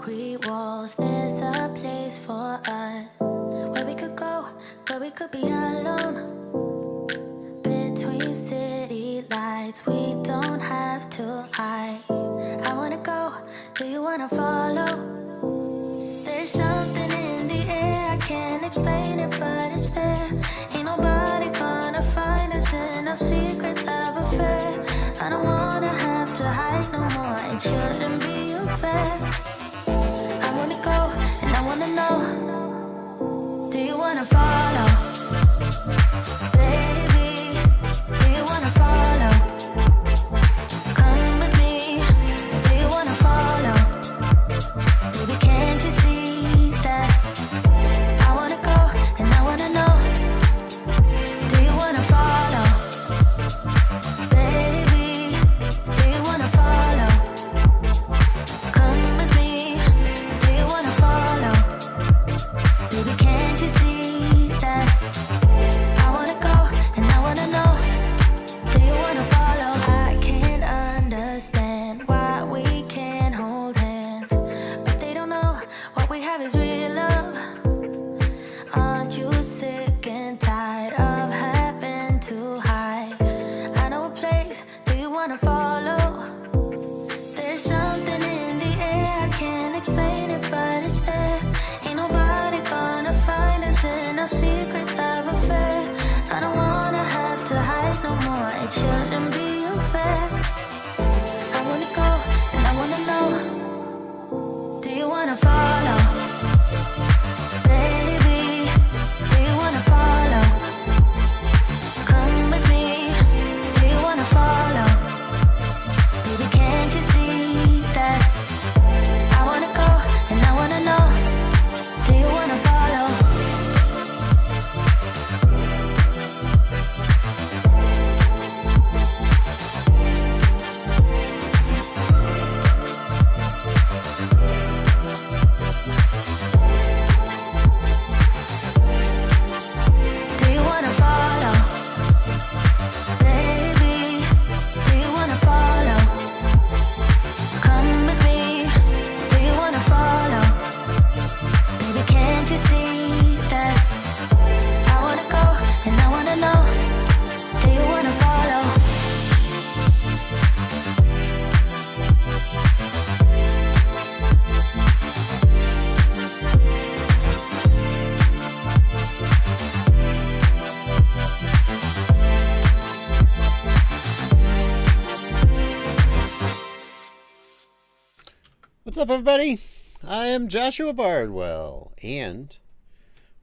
concrete walls. There's a place for us where we could go, where we could be alone. Between city lights, we don't have to hide. I wanna go, do you wanna follow? There's something in the air, I can't explain it, but it's there. Ain't nobody gonna find us in our secret love affair. I don't wanna have to hide no more, it shouldn't be unfair. I wanna go, and I wanna know, do you wanna follow? Baby, do you wanna follow? Come with me, do you wanna follow? Baby, can't you see that? I wanna go, and I wanna know, do you wanna follow? Baby, do you wanna follow? Come with me, do you wanna follow? Baby, can't you see that? I wanna go, and I wanna know, do you wanna follow? I can't understand why we can't hold hands, but they don't know what we have is real love. Aren't you sick and tired of having to hide? I know a place, do you wanna follow? There's something in the air, I can't explain it, but it's there. Ain't nobody gonna find us in our secret love affair. I don't wanna have to hide no more, it shouldn't be unfair. I wanna go, and I wanna know, do you wanna follow? Baby, do you wanna follow? Come with me, do you wanna follow? Baby, can't you see that? I wanna go, and I wanna know, do you wanna follow? Do you wanna follow? Baby, do you wanna follow? Come with me, do you wanna follow? Baby, can't you see that? I wanna go, and I wanna know, do you wanna follow? What's up, everybody? I am Joshua Bardwell, and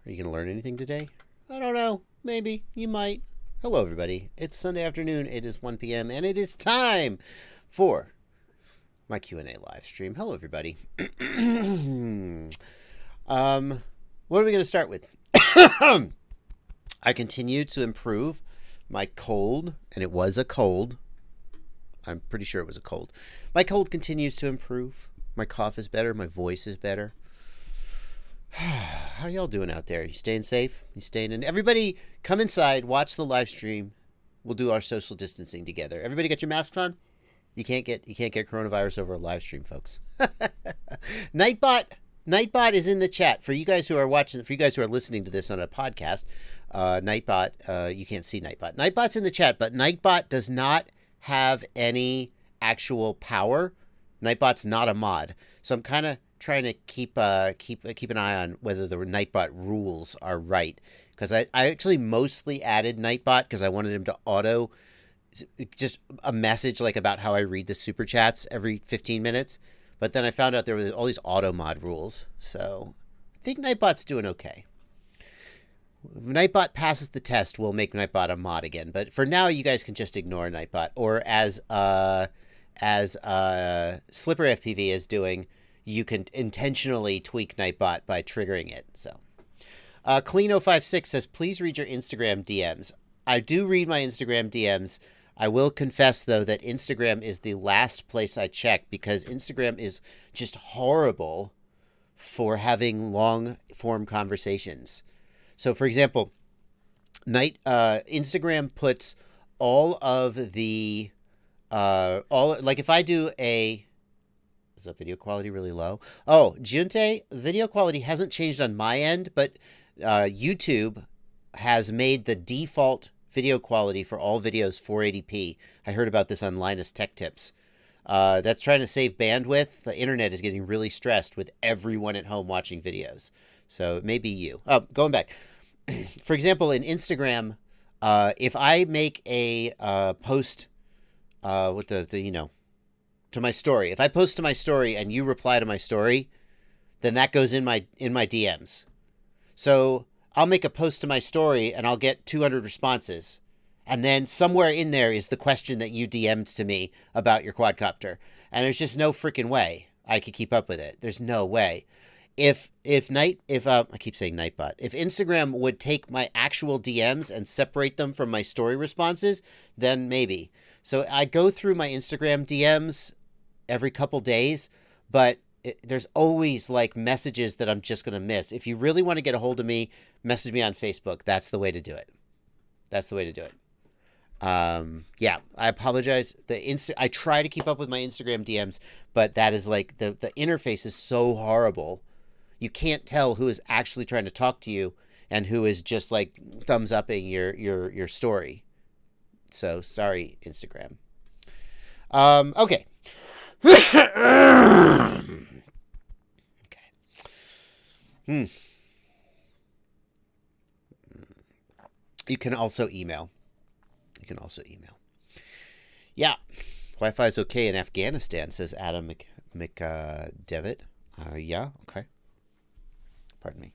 are you going to learn anything today? I don't know. Maybe. You might. Hello, everybody. It's Sunday afternoon. It is 1 p.m., and it is time for my Q&A live stream. Hello, everybody. What are we going to start with? I continue to improve my cold, and it was a cold. I'm pretty sure it was a cold. My cold continues to improve. My cough is better. My voice is better. How y'all doing out there? You staying safe? You staying in? Everybody come inside, watch the live stream. We'll do our social distancing together. Everybody got your masks on? You can't get coronavirus over a live stream, folks. Nightbot is in the chat. For you guys who are watching, for you guys who are listening to this on a podcast, Nightbot, you can't see Nightbot. Nightbot's in the chat, but Nightbot does not have any actual power. Nightbot's not a mod, so I'm kind of trying to keep an eye on whether the Nightbot rules are right, because I actually mostly added Nightbot because I wanted him to auto just a message like about how I read the super chats every 15 minutes, but then I found out there were all these auto mod rules, so I think Nightbot's doing okay. If Nightbot passes the test, we'll make Nightbot a mod again, but for now you guys can just ignore Nightbot, or as Slippery FPV is doing, you can intentionally tweak Nightbot by triggering it. So, Clean056 says, please read your Instagram DMs. I do read my Instagram DMs. I will confess, though, that Instagram is the last place I check because Instagram is just horrible for having long-form conversations. So, for example, Instagram puts all of the like if I do a Is the video quality really low? Oh, Junte, video quality hasn't changed on my end, but YouTube has made the default video quality for all videos 480p. I heard about this on Linus Tech Tips. That's trying to save bandwidth. The internet is getting really stressed with everyone at home watching videos. So it may be you. Oh, going back. For example, in Instagram, if I make a post with to my story, if I post to my story and you reply to my story, then that goes in my DMs. So I'll make a post to my story and I'll get 200 responses. And then somewhere in there is the question that you DM'd to me about your quadcopter. And there's just no freaking way I could keep up with it. There's no way. If I keep saying Nightbot, if Instagram would take my actual DMs and separate them from my story responses, then maybe. So I go through my Instagram DMs every couple days, but there's always like messages that I'm just going to miss. If you really want to get a hold of me, message me on Facebook. That's the way to do it. That's the way to do it. Yeah, I apologize. I try to keep up with my Instagram DMs, but that is like the interface is so horrible. You can't tell who is actually trying to talk to you and who is just like thumbs upping your story. So sorry, Instagram. Okay. Okay. You can also email. Yeah. Wi-Fi is okay in Afghanistan, says Adam McDevitt. Yeah, okay. Pardon me.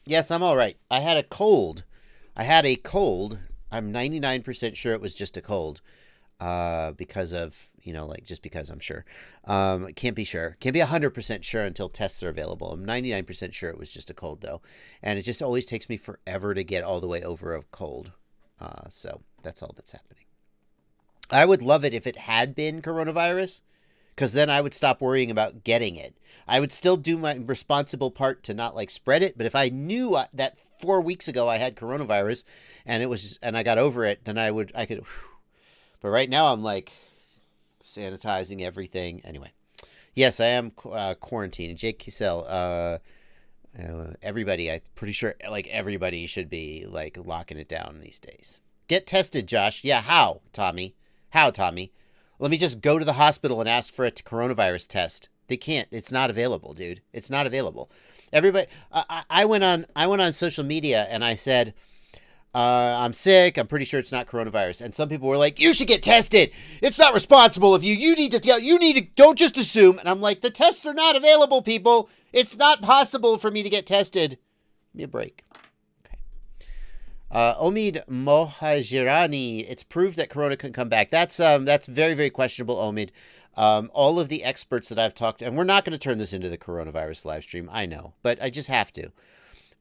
Yes, I'm all right. I had a cold. I'm 99% sure it was just a cold. Because of, just because I'm sure. Can't be sure. Can't be 100% sure until tests are available. I'm 99% sure it was just a cold, though. And it just always takes me forever to get all the way over a cold. So that's all that's happening. I would love it if it had been coronavirus, because then I would stop worrying about getting it. I would still do my responsible part to not spread it. But if I knew that 4 weeks ago I had coronavirus and I got over it, then I could. But right now I'm sanitizing everything. Anyway, yes, I am quarantining. Jake Kisel, everybody, I'm pretty sure everybody should be locking it down these days. Get tested, Josh. Yeah, how, Tommy? Let me just go to the hospital and ask for a coronavirus test. They can't. It's not available, dude. It's not available. Everybody, I went on social media and I said, I'm sick. I'm pretty sure it's not coronavirus. And some people were like, you should get tested. It's not responsible of you. You need to, don't just assume. And I'm like, the tests are not available, people. It's not possible for me to get tested. Give me a break. Okay. Omid Mohajirani, it's proved that corona can come back. That's very, very questionable, Omid. All of the experts that I've talked to, and we're not going to turn this into the coronavirus live stream, I know, but I just have to.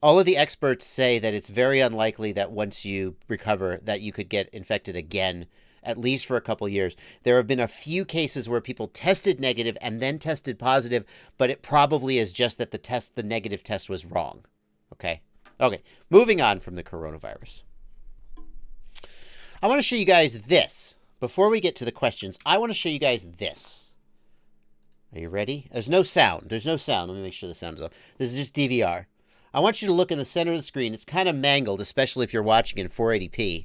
All of the experts say that it's very unlikely that once you recover that you could get infected again, at least for a couple years. There have been a few cases where people tested negative and then tested positive, but it probably is just that the negative test was wrong. Okay. Moving on from the coronavirus. I want to show you guys this. Before we get to the questions, I want to show you guys this. Are you ready? There's no sound. Let me make sure the sound is off. This is just DVR. I want you to look in the center of the screen. It's kind of mangled, especially if you're watching in 480p.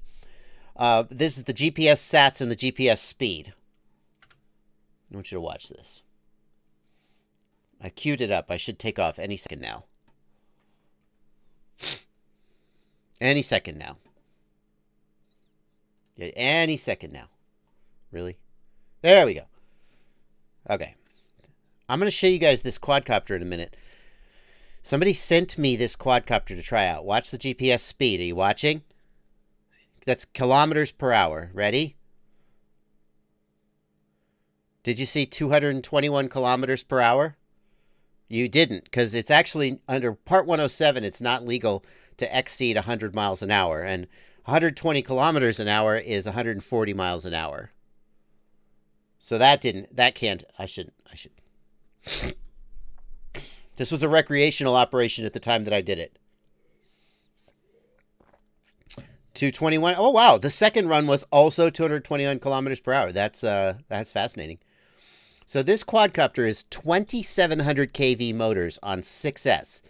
This is the GPS sats and the GPS speed. I want you to watch this. I queued it up. I should take off any second now. Any second now. Yeah, any second now. Really? There we go. Okay. I'm going to show you guys this quadcopter in a minute. Somebody sent me this quadcopter to try out. Watch the GPS speed. Are you watching? That's kilometers per hour. Ready? Did you see 221 kilometers per hour? You didn't, because it's actually under Part 107, it's not legal to exceed 100 miles an hour. And 120 kilometers an hour is 140 miles an hour. So I should. This was a recreational operation at the time that I did it. 221. Oh, wow. The second run was also 221 kilometers per hour. That's fascinating. So this quadcopter is 2,700 kV motors on 6S.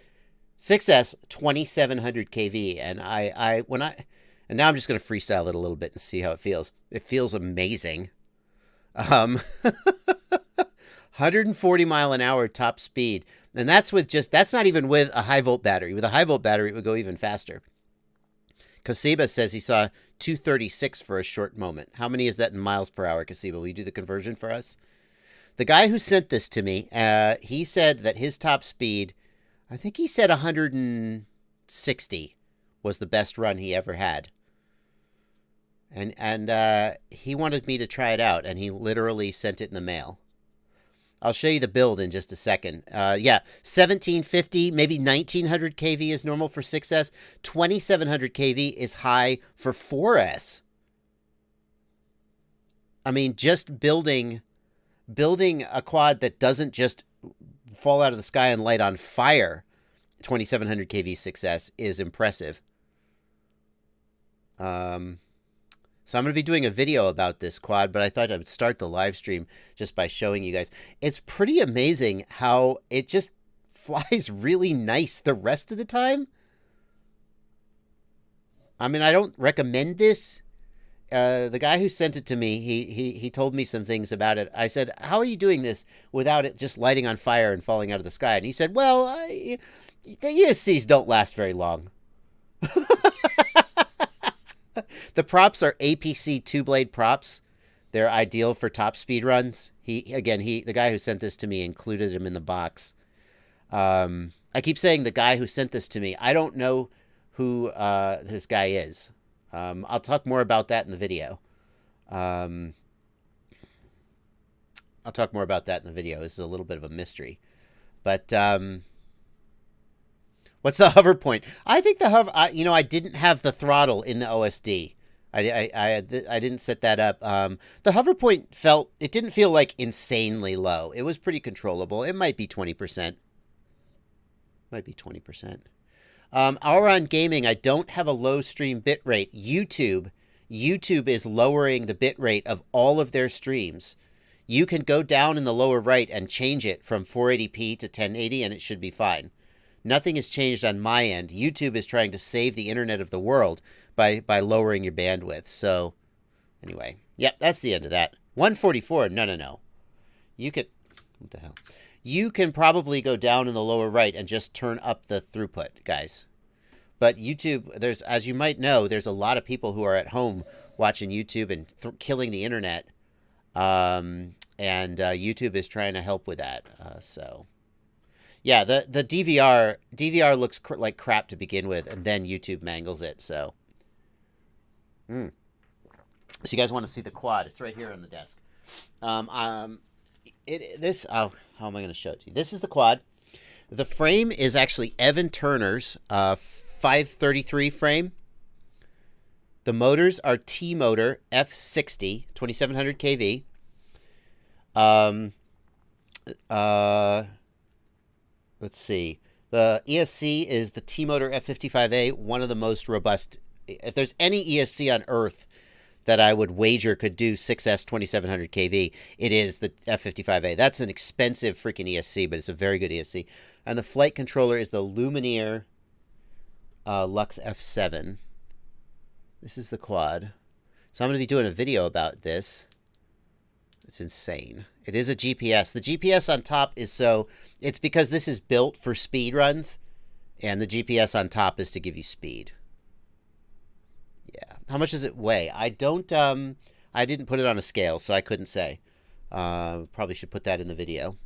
6S, 2,700 kV. And and now I'm just going to freestyle it a little bit and see how it feels. It feels amazing. 140 mile an hour top speed. And that's not even with a high volt battery. With a high volt battery, it would go even faster. Kasiba says he saw 236 for a short moment. How many is that in miles per hour, Kasiba? Will you do the conversion for us? The guy who sent this to me, he said that his top speed, I think he said 160 was the best run he ever had. And he wanted me to try it out, and he literally sent it in the mail. I'll show you the build in just a second. Yeah, 1750, maybe 1900 kV is normal for 6S. 2700 kV is high for 4S. I mean, just building a quad that doesn't just fall out of the sky and light on fire, 2700 kV 6S is impressive. So I'm going to be doing a video about this quad, but I thought I would start the live stream just by showing you guys. It's pretty amazing how it just flies really nice the rest of the time. I mean, I don't recommend this. The guy who sent it to me, he told me some things about it. I said, how are you doing this without it just lighting on fire and falling out of the sky? And he said, well, the ESCs don't last very long. The props are APC 2-blade props. They're ideal for top speed runs. The guy who sent this to me included him in the box. I keep saying the guy who sent this to me. I don't know who this guy is. I'll talk more about that in the video. This is a little bit of a mystery. But what's the hover point? I think the hover, I didn't have the throttle in the OSD. I didn't set that up. The hover point didn't feel like insanely low. It was pretty controllable. It might be 20%. Auron Gaming, I don't have a low stream bit rate. YouTube is lowering the bit rate of all of their streams. You can go down in the lower right and change it from 480p to 1080 and it should be fine. Nothing has changed on my end. YouTube is trying to save the internet of the world by lowering your bandwidth. So, anyway. Yep, that's the end of that. 144. No. You could... What the hell? You can probably go down in the lower right and just turn up the throughput, guys. But YouTube, as you might know, there's a lot of people who are at home watching YouTube and killing the internet. And YouTube is trying to help with that. Yeah, the DVR looks like crap to begin with, and then YouTube mangles it. So, so you guys want to see the quad? It's right here on the desk. How am I going to show it to you? This is the quad. The frame is actually Evan Turner's 533 frame. The motors are T-Motor F60 2700 kV. Let's see. The ESC is the T-Motor F55A, one of the most robust. If there's any ESC on Earth that I would wager could do 6S 2700 kV, it is the F55A. That's an expensive freaking ESC, but it's a very good ESC. And the flight controller is the Lumineer Lux F7. This is the quad. So I'm going to be doing a video about this. It's insane. It is a GPS. The GPS on top is it's because this is built for speed runs, and the GPS on top is to give you speed. Yeah. How much does it weigh? I didn't put it on a scale, so I couldn't say. Probably should put that in the video.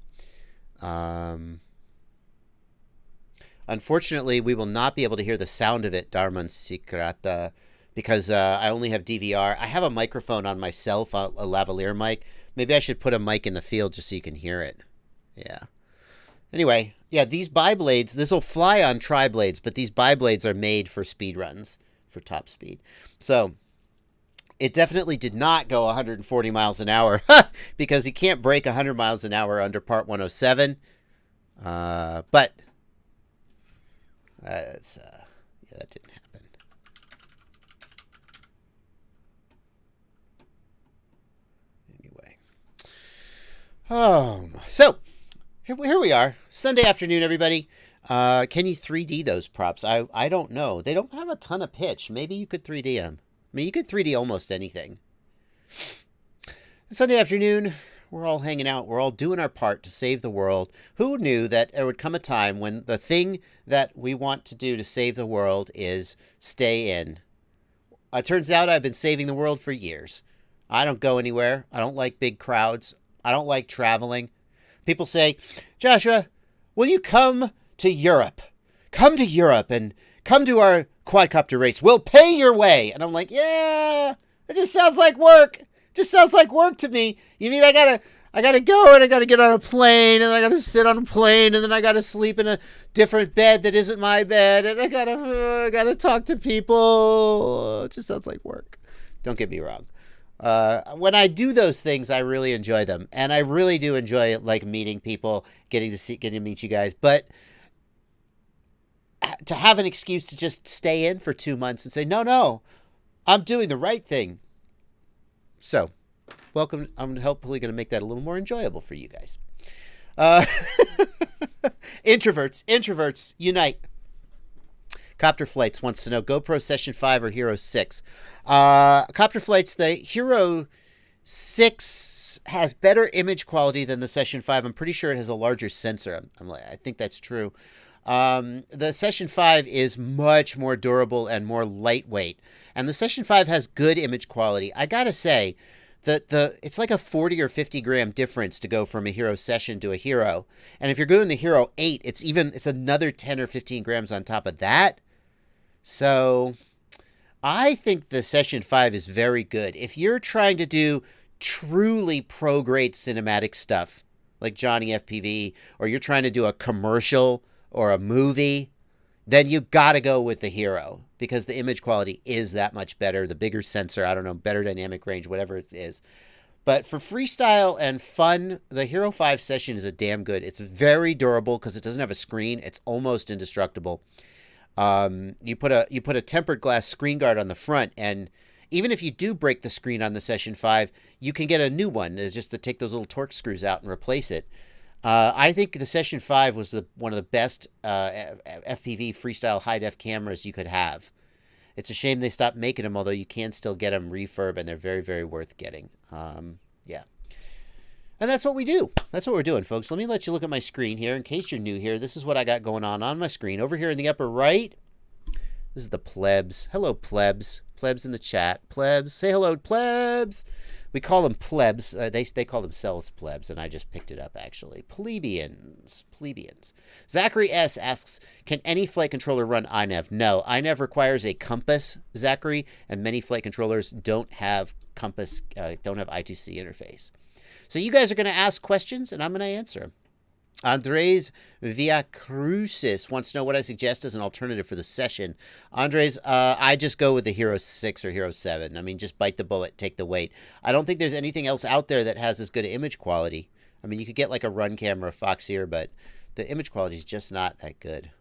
Unfortunately, we will not be able to hear the sound of it, Dharman Sikrata, because I only have DVR. I have a microphone on myself, a lavalier mic. Maybe I should put a mic in the field just so you can hear it. Yeah. Anyway, yeah, these bi-blades, this will fly on tri-blades, but these bi-blades are made for speed runs, for top speed. So, it definitely did not go 140 miles an hour, because you can't break 100 miles an hour under Part 107. But, yeah, that didn't happen. So here we are, Sunday afternoon, everybody. Can you 3D those props? I don't know. They don't have a ton of pitch. Maybe you could 3D them. I mean, you could 3D almost anything. Sunday afternoon, we're all hanging out. We're all doing our part to save the world. Who knew that there would come a time when the thing that we want to do to save the world is stay in? It turns out I've been saving the world for years. I don't go anywhere. I don't like big crowds. I don't like traveling. People say, Joshua, will you come to Europe? Come to Europe and come to our quadcopter race. We'll pay your way. And I'm like, yeah, that just sounds like work. Just sounds like work to me. You mean I gotta go and I gotta get on a plane and then I gotta sit on a plane and then I gotta sleep in a different bed that isn't my bed and I gotta talk to people. It just sounds like work. Don't get me wrong. When I do those things, I really enjoy them, and I really do enjoy like meeting people, getting to meet you guys. But to have an excuse to just stay in for 2 months and say, no, I'm doing the right thing. So, welcome. I'm hopefully going to make that a little more enjoyable for you guys. Introverts, unite. Copter Flights wants to know GoPro Session 5 or Hero 6. Copter Flights, the Hero 6 has better image quality than the Session 5. I'm pretty sure it has a larger sensor. I think that's true. The Session 5 is much more durable and more lightweight. And the Session 5 has good image quality. I gotta say that it's like a 40 or 50 gram difference to go from a Hero Session to a Hero. And if you're doing the Hero 8, it's another 10 or 15 grams on top of that. So I think the Session 5 is very good. If you're trying to do truly pro-grade cinematic stuff, like Johnny FPV, or you're trying to do a commercial or a movie, then you got to go with the Hero because the image quality is that much better. The bigger sensor, I don't know, better dynamic range, whatever it is. But for freestyle and fun, the Hero 5 Session is a damn good. It's very durable because it doesn't have a screen. It's almost indestructible. You put a tempered glass screen guard on the front, and even if you do break the screen on the Session 5, you can get a new one. It's just to take those little Torx screws out and replace it. I think the Session 5 was one of the best FPV freestyle high-def cameras you could have. It's a shame they stopped making them, although you can still get them refurb, and they're very, very worth getting. Yeah. And that's what we do. That's what we're doing, folks. Let me let you look at my screen here. In case you're new here, this is what I got going on my screen. Over here in the upper right, this is the plebs. Hello, plebs. Plebs in the chat. Plebs. Say hello, plebs. We call them plebs. They call themselves plebs, and I just picked it up, actually. Plebeians. Zachary S. asks, can any flight controller run iNav? No. iNav requires a compass, Zachary, and many flight controllers don't have compass, don't have I2C interface. So you guys are going to ask questions, and I'm going to answer them. Andres Villacrucis wants to know what I suggest as an alternative for the Session. Andres, I just go with the Hero 6 or Hero 7. I mean, just bite the bullet, take the weight. I don't think there's anything else out there that has as good image quality. I mean, you could get like a run camera, Foxeer, but the image quality is just not that good.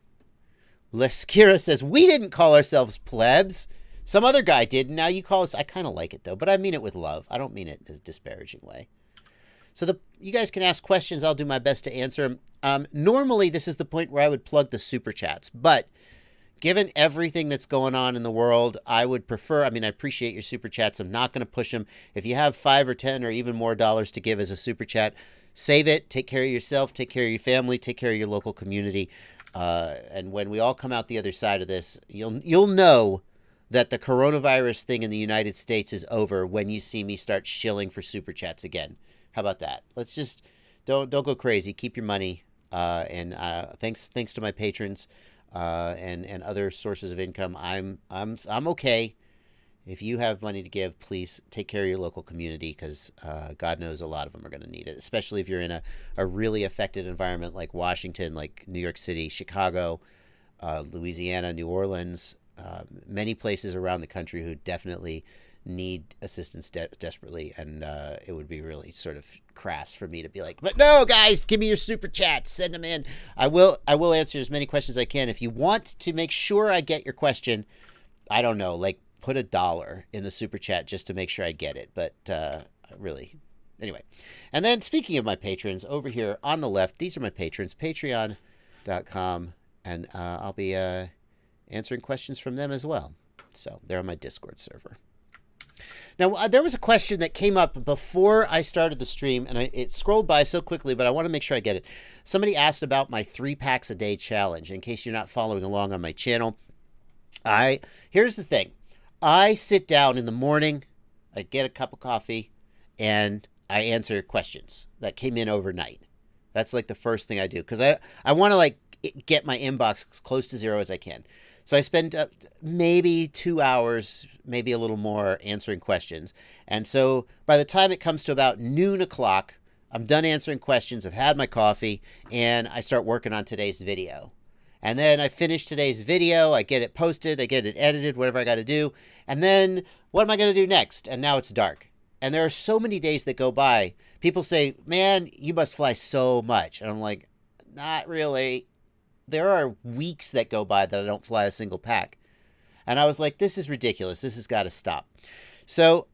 Leskira says, we didn't call ourselves plebs. Some other guy did, and now you call us. I kind of like it, though, but I mean it with love. I don't mean it in a disparaging way. So you guys can ask questions. I'll do my best to answer them. Normally, this is the point where I would plug the super chats. But given everything that's going on in the world, I would prefer, I mean, I appreciate your super chats. I'm not going to push them. If you have $5 or $10 or even more dollars to give as a super chat, save it. Take care of yourself. Take care of your family. Take care of your local community. And when we all come out the other side of this, you'll know that the coronavirus thing in the United States is over when you see me start shilling for super chats again. How about that? Let's just don't go crazy. Keep your money. And thanks to my patrons and other sources of income. I'm okay. If you have money to give, please take care of your local community because God knows a lot of them are going to need it, especially if you're in a really affected environment like Washington, like New York City, Chicago, Louisiana, New Orleans, many places around the country who definitely need assistance desperately, and it would be really sort of crass for me to be like, but no, guys, give me your super chats, send them in. I will answer as many questions as I can. If you want to make sure I get your question, I don't know, like put $1 in the super chat just to make sure I get it. But really, Anyway, and then speaking of my patrons, over here on the left, these are my patrons, patreon.com, and I'll be answering questions from them as well. So they're on my Discord server. Now, there was a question that came up before I started the stream, and it scrolled by so quickly, but I want to make sure I get it. Somebody asked about my 3 packs a day challenge. In case you're not following along on my channel, here's the thing. I sit down in the morning, I get a cup of coffee, and I answer questions that came in overnight. That's like the first thing I do, because I want to like get my inbox as close to zero as I can. So I spend maybe 2 hours, maybe a little more, answering questions. And so by the time it comes to about noon o'clock, I'm done answering questions, I've had my coffee, and I start working on today's video. And then I finish today's video, I get it posted, I get it edited, whatever I got to do. And then what am I going to do next? And now it's dark. And there are so many days that go by. People say, man, you must fly so much. And I'm like, not really. There are weeks that go by that I don't fly a single pack. And I was like, this is ridiculous. This has got to stop. So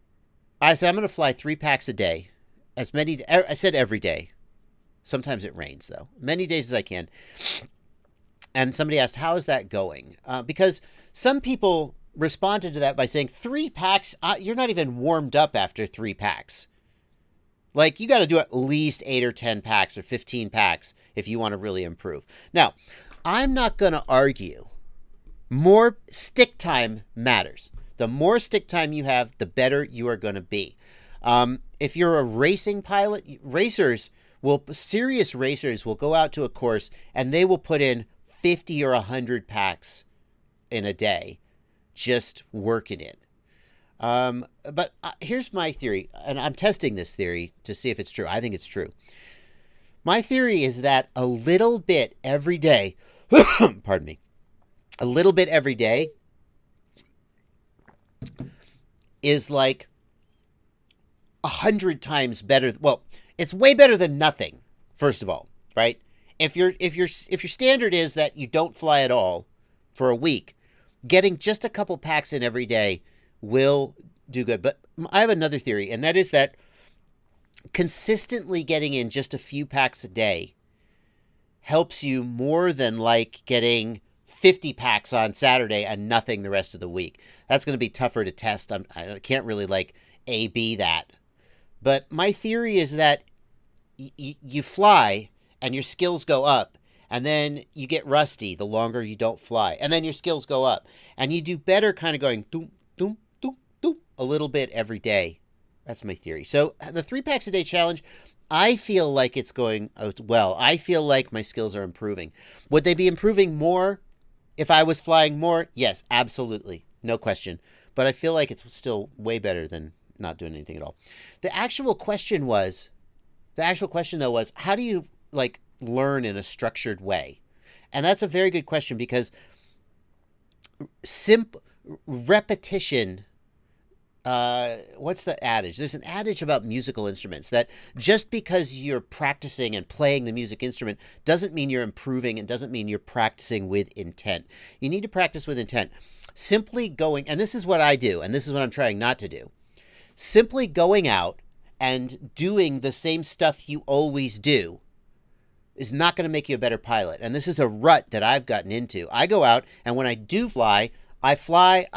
I said, I'm going to fly 3 packs a day. I said every day. Sometimes it rains, though. Many days as I can. And somebody asked, how is that going? Because some people responded to that by saying, 3 packs? You're not even warmed up after 3 packs. Like, you got to do at least 8 or 10 packs or 15 packs if you want to really improve. Now, I'm not going to argue. More stick time matters. The more stick time you have, the better you are going to be. If you're a racing pilot, serious racers will go out to a course and they will put in 50 or 100 packs in a day just working it. But here's my theory, and I'm testing this theory to see if it's true. I think it's true. My theory is that a little bit every day, pardon me, a little bit every day is like 100 times better. Well, it's way better than nothing, first of all, right? If your standard is that you don't fly at all for a week, getting just a couple packs in every day will do good. But I have another theory, and that is that consistently getting in just a few packs a day helps you more than like getting 50 packs on Saturday and nothing the rest of the week. That's going to be tougher to test. I can't really like A/B that. But my theory is that you fly and your skills go up, and then you get rusty the longer you don't fly, and then your skills go up, and you do better kind of going doom, doom, doom, doom, a little bit every day. That's my theory. So the 3 packs a day challenge, I feel like it's going well. I feel like my skills are improving. Would they be improving more if I was flying more? Yes, absolutely. No question. But I feel like it's still way better than not doing anything at all. The actual question though was, how do you like learn in a structured way? And that's a very good question, because repetition, what's the adage? There's an adage about musical instruments that just because you're practicing and playing the music instrument doesn't mean you're improving and doesn't mean you're practicing with intent. You need to practice with intent. Simply going, and this is what I do, and this is what I'm trying not to do, simply going out and doing the same stuff you always do is not going to make you a better pilot. And this is a rut that I've gotten into. I go out, and when I do fly, I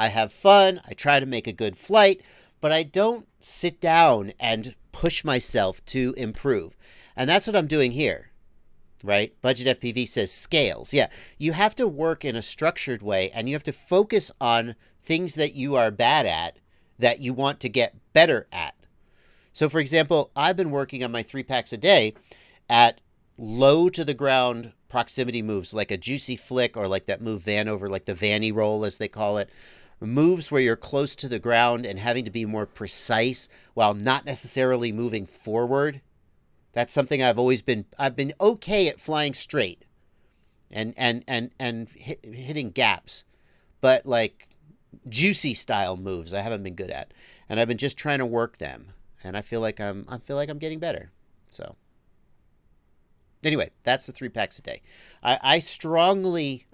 have fun, I try to make a good flight, but I don't sit down and push myself to improve. And that's what I'm doing here, right? Budget FPV says scales. Yeah, you have to work in a structured way, and you have to focus on things that you are bad at that you want to get better at. So, for example, I've been working on my 3 packs a day at low to the ground proximity moves, like a juicy flick, or like that move Vanover, like the Vanny roll as they call it. Moves where you're close to the ground and having to be more precise while not necessarily moving forward. That's something I've been okay at flying straight and hitting gaps, but like juicy style moves I haven't been good at, and I've been just trying to work them, and I feel like I'm getting better. So anyway, that's the 3 packs a day. I strongly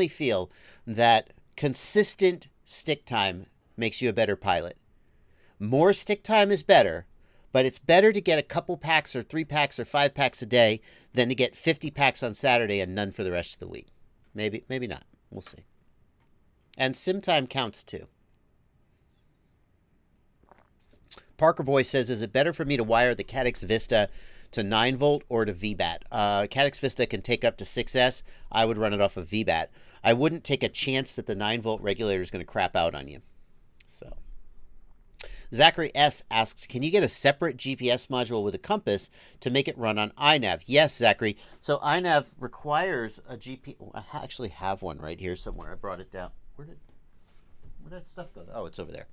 feel that consistent stick time makes you a better pilot. More stick time is better, But it's better to get a couple packs or 3 packs or 5 packs a day than to get 50 packs on Saturday and none for the rest of the week. Maybe not. We'll see. And sim time counts too. Parker Boy says, is it better for me to wire the Cadix Vista to 9 volt or to VBAT? Cadix Vista can take up to 6S. I would run it off of VBAT. I wouldn't take a chance that the 9 volt regulator is going to crap out on you. So, Zachary S. asks, can you get a separate GPS module with a compass to make it run on iNav? Yes, Zachary. So iNav requires a GPS. I actually have one right here somewhere. I brought it down. Where did that stuff go? Oh, it's over there.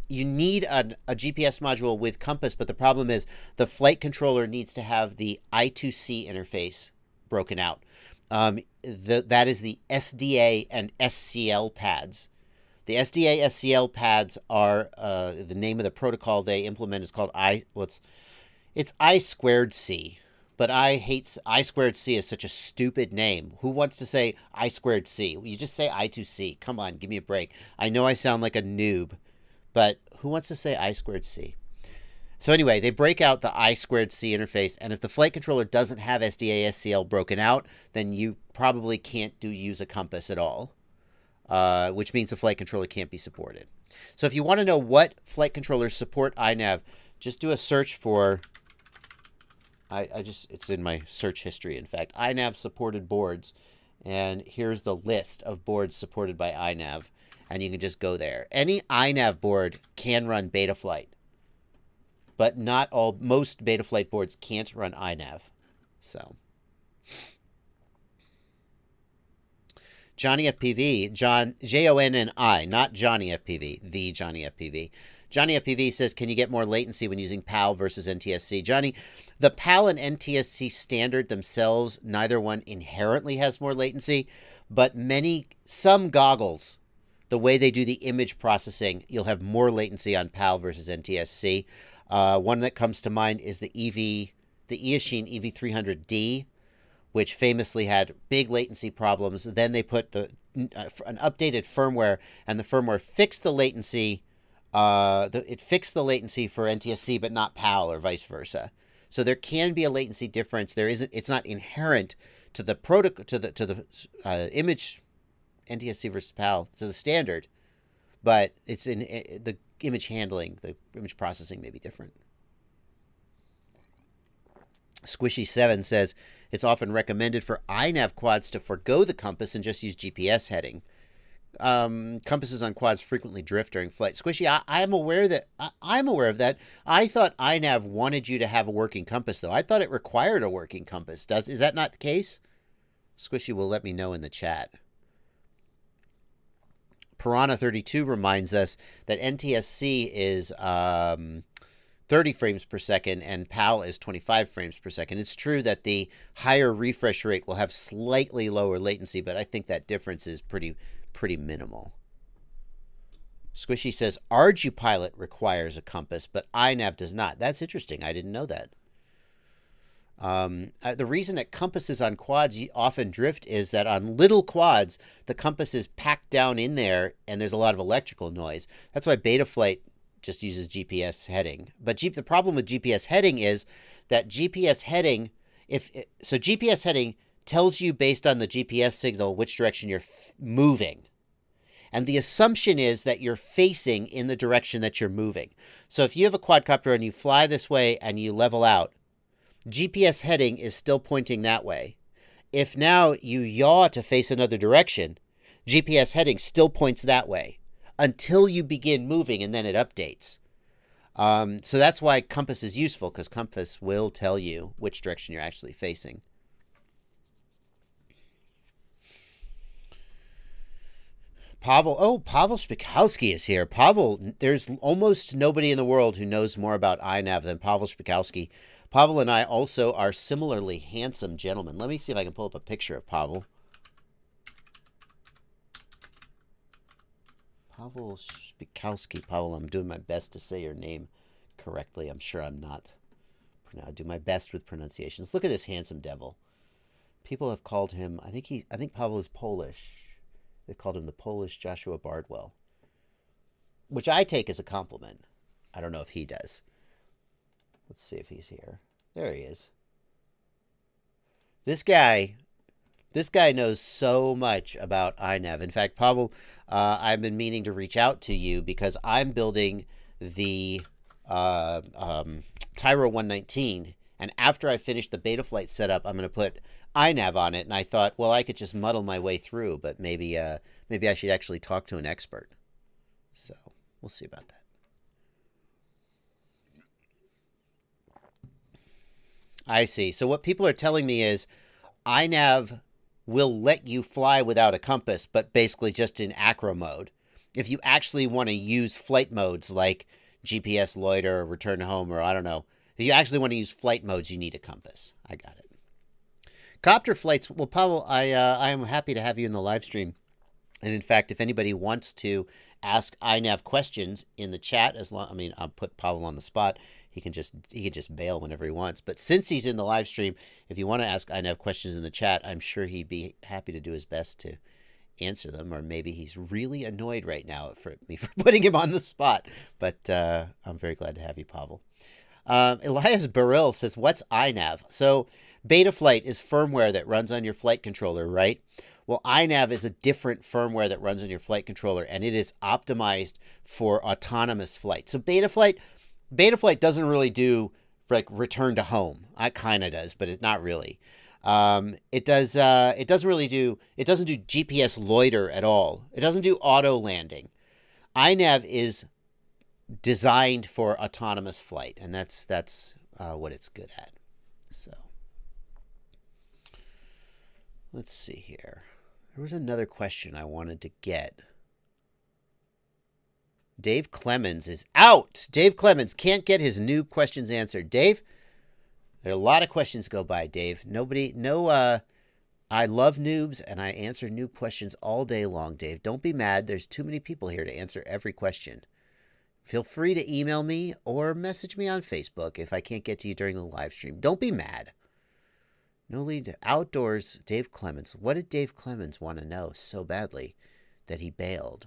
You need a GPS module with compass, but the problem is the flight controller needs to have the I2C interface broken out. That is the SDA and SCL pads. The SDA SCL pads are the name of the protocol they implement is called it's I squared C, but I hate I squared C is such a stupid name. Who wants to say I squared C? You just say I2C. Come on, give me a break. I know I sound like a noob, but who wants to say I squared C? So anyway, they break out the I squared C interface, and if the flight controller doesn't have SDA SCL broken out, then you probably can't use a compass at all. Which means the flight controller can't be supported. So if you want to know what flight controllers support iNav, just do a search for, it's in my search history, in fact, iNav supported boards. And here's the list of boards supported by iNav. And you can just go there. Any iNav board can run Betaflight. But most Betaflight boards can't run iNav. So. Johnny FPV, Jonni, not Johnny FPV, the Johnny FPV. Johnny FPV says, can you get more latency when using PAL versus NTSC? Johnny, the PAL and NTSC standard themselves, neither one inherently has more latency, but some goggles, the way they do the image processing, you'll have more latency on PAL versus NTSC. One that comes to mind is the Eachine EV300D, which famously had big latency problems. Then they put an updated firmware, and the firmware fixed the latency. It fixed the latency for NTSC, but not PAL or vice versa. So there can be a latency difference. It's not inherent to the image NTSC versus PAL to the standard, but it's in the image handling, the image processing may be different. Squishy7 says, it's often recommended for iNav quads to forgo the compass and just use GPS heading. Compasses on quads frequently drift during flight. Squishy, I'm aware of that. I thought iNav wanted you to have a working compass, though. I thought it required a working compass. Is that not the case? Squishy will let me know in the chat. Piranha32 reminds us that NTSC is 30 frames per second, and PAL is 25 frames per second. It's true that the higher refresh rate will have slightly lower latency, but I think that difference is pretty minimal. Squishy says, ArduPilot requires a compass, but iNav does not. That's interesting. I didn't know that. The reason that compasses on quads often drift is that on little quads, the compass is packed down in there, and there's a lot of electrical noise. That's why Betaflight just uses GPS heading. But the problem with GPS heading is that GPS heading, GPS heading tells you based on the GPS signal which direction you're moving. And the assumption is that you're facing in the direction that you're moving. So if you have a quadcopter and you fly this way and you level out, GPS heading is still pointing that way. If now you yaw to face another direction, GPS heading still points that way until you begin moving, and then it updates. So that's why compass is useful, because compass will tell you which direction you're actually facing. Pavel Bukowski is here. Pavel, there's almost nobody in the world who knows more about iNav than Pavel Bukowski. Pavel and I also are similarly handsome gentlemen. Let me see if I can pull up a picture of Pavel. Pavel Bukowski. Pavel, I'm doing my best to say your name correctly. I'm sure I'm not. I'll do my best with pronunciations. Look at this handsome devil. People have called him, I think Pavel is Polish. They've called him the Polish Joshua Bardwell, which I take as a compliment. I don't know if he does. Let's see if he's here. There he is. This guy knows so much about iNav. In fact, Pavel, I've been meaning to reach out to you because I'm building the Tyro 119, and after I finish the Betaflight setup, I'm going to put iNav on it. And I thought, well, I could just muddle my way through, but maybe I should actually talk to an expert. So we'll see about that. I see. So what people are telling me is iNav will let you fly without a compass, but basically just in acro mode. If you actually want to use flight modes like GPS loiter or return home, or I don't know, if you actually want to use flight modes, you need a compass. I got it. Copter flights. Well, Pavel, I am happy to have you in the live stream. And in fact, if anybody wants to ask iNav questions in the chat, I'll put Pavel on the spot. He can just bail whenever he wants. But since he's in the live stream, if you want to ask iNav questions in the chat, I'm sure he'd be happy to do his best to answer them. Or maybe he's really annoyed right now for me for putting him on the spot. But I'm very glad to have you, Pavel. Elias Burrill says, what's iNav? So Betaflight is firmware that runs on your flight controller, right? Well, iNav is a different firmware that runs on your flight controller, and it is optimized for autonomous flight. So Betaflight doesn't really do like return to home. It kind of does, but it's not really. It doesn't do GPS loiter at all. It doesn't do auto landing. iNav is designed for autonomous flight, and that's what it's good at. So let's see here. There was another question I wanted to get. Dave Clemens is out. Dave Clemens can't get his noob questions answered. Dave, there are a lot of questions go by, Dave. I love noobs, and I answer noob questions all day long, Dave. Don't be mad. There's too many people here to answer every question. Feel free to email me or message me on Facebook if I can't get to you during the live stream. Don't be mad. No lead to outdoors, Dave Clemens. What did Dave Clemens want to know so badly that he bailed?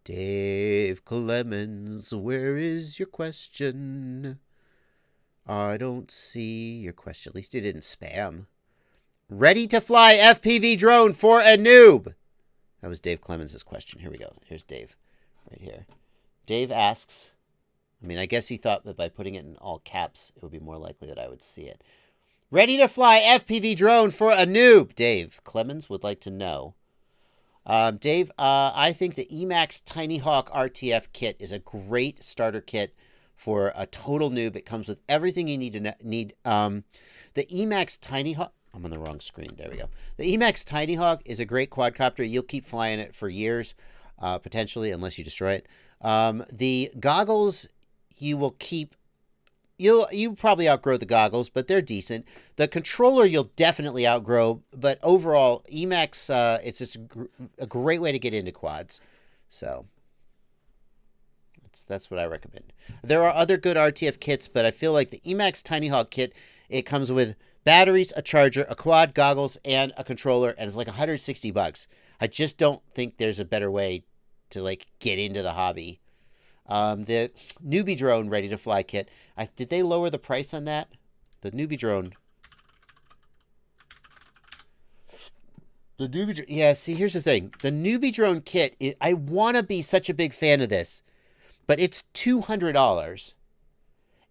Dave Clemens, where is your question? I don't see your question. At least it didn't spam. Ready to fly FPV drone for a noob. That was Dave Clemens' question. Here we go. Here's Dave right here. Dave asks, I guess he thought that by putting it in all caps, it would be more likely that I would see it. Ready to fly FPV drone for a noob. Dave Clemens would like to know. Dave, I think the Emax Tiny Hawk RTF kit is a great starter kit for a total noob. It comes with everything you need to need. The Emax Tiny Hawk. I'm on the wrong screen. There we go. The Emax Tiny Hawk is a great quadcopter. You'll keep flying it for years, potentially, unless you destroy it. The goggles you will keep. You probably outgrow the goggles, but they're decent. The controller you'll definitely outgrow, but overall, Emax, it's just a great way to get into quads. So that's what I recommend. There are other good RTF kits, but I feel like the Emax Tiny Hawk kit, it comes with batteries, a charger, a quad, goggles, and a controller, and it's like $160. I just don't think there's a better way to get into the hobby. The newbie drone ready to fly kit. Did they lower the price on that? The newbie drone. Yeah, see, here's the thing. The newbie drone kit, I want to be such a big fan of this, but it's $200.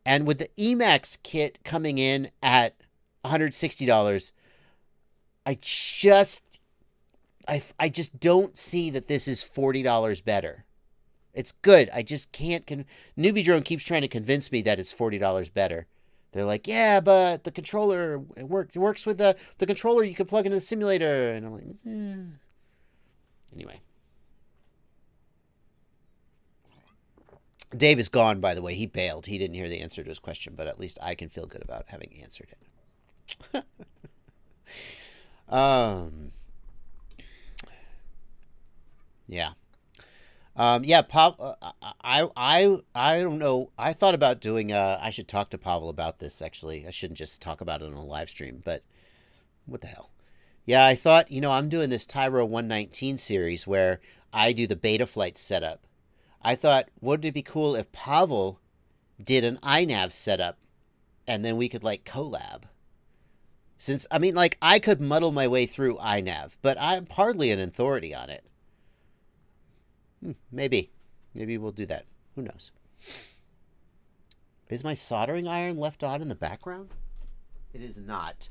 And with the Emax kit coming in at $160, I just don't see that this is $40 better. It's good. I just can't. Newbie Drone keeps trying to convince me that it's $40 better. They're like, yeah, but the controller, it works with the controller you can plug into the simulator. And I'm like, Anyway. Dave is gone, by the way. He bailed. He didn't hear the answer to his question, but at least I can feel good about having answered it. Yeah. I don't know. I thought about doing, I should talk to Pavel about this, actually. I shouldn't just talk about it on a live stream, but what the hell. Yeah, I thought, I'm doing this Tyro 119 series where I do the Betaflight setup. I thought, wouldn't it be cool if Pavel did an iNav setup, and then we could like collab. Since, I mean, like, I could muddle my way through iNav, but I'm hardly an authority on it. Maybe. Maybe we'll do that. Who knows? Is my soldering iron left on in the background? It is not.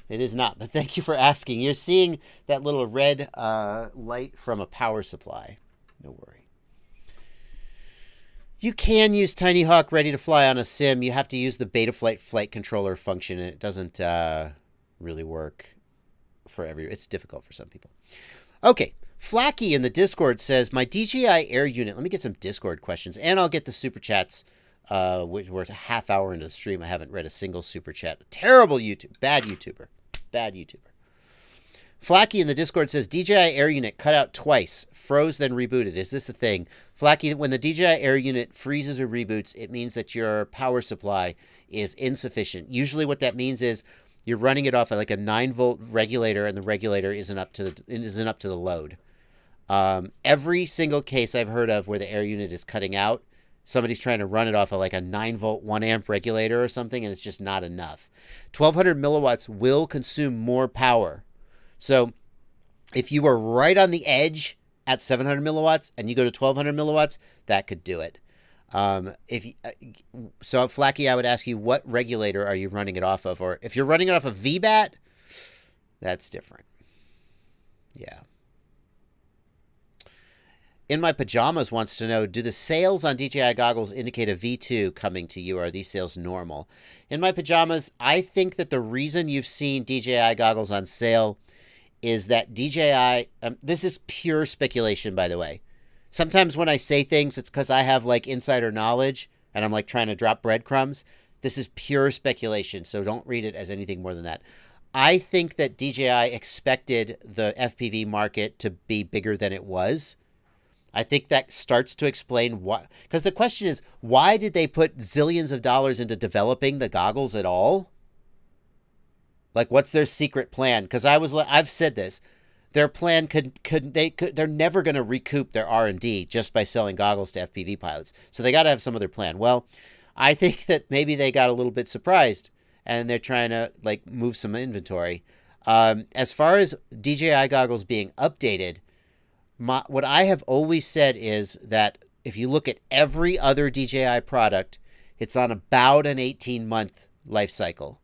It is not, but thank you for asking. You're seeing that little red light from a power supply. No worry. You can use Tiny Hawk Ready to Fly on a sim. You have to use the Betaflight flight controller function, and it doesn't really work for it's difficult for some people. Okay. Flacky in the Discord says, my DJI Air unit. Let me get some Discord questions, and I'll get the super chats. We're a half hour into the stream. I haven't read a single super chat. Terrible YouTube. Bad YouTuber. Bad YouTuber. Flacky in the Discord says, DJI Air unit cut out twice. Froze, then rebooted. Is this a thing? Flacky, when the DJI Air unit freezes or reboots, it means that your power supply is insufficient. Usually what that means is you're running it off at like a 9-volt regulator, and the regulator isn't up to the load. Every single case I've heard of where the air unit is cutting out, somebody's trying to run it off of like a 9-volt 1-amp regulator or something, and it's just not enough. 1200 milliwatts will consume more power. So if you were right on the edge at 700 milliwatts and you go to 1200 milliwatts, that could do it. So Flacky, I would ask you, what regulator are you running it off of? Or if you're running it off of VBAT, that's different. Yeah. In My Pajamas wants to know, do the sales on DJI goggles indicate a V2 coming to you, or are these sales normal? In My Pajamas, I think that the reason you've seen DJI goggles on sale is that DJI, this is pure speculation, by the way. Sometimes when I say things, it's because I have like insider knowledge and I'm like trying to drop breadcrumbs. This is pure speculation, so don't read it as anything more than that. I think that DJI expected the FPV market to be bigger than it was. I think that starts to explain why. Because the question is, why did they put zillions of dollars into developing the goggles at all? Like, what's their secret plan? Because I've said this. Their plan they're never going to recoup their R&D just by selling goggles to FPV pilots. So they got to have some other plan. Well, I think that maybe they got a little bit surprised and they're trying to like move some inventory. As far as DJI goggles being updated, what I have always said is that if you look at every other DJI product, it's on about an 18-month life cycle.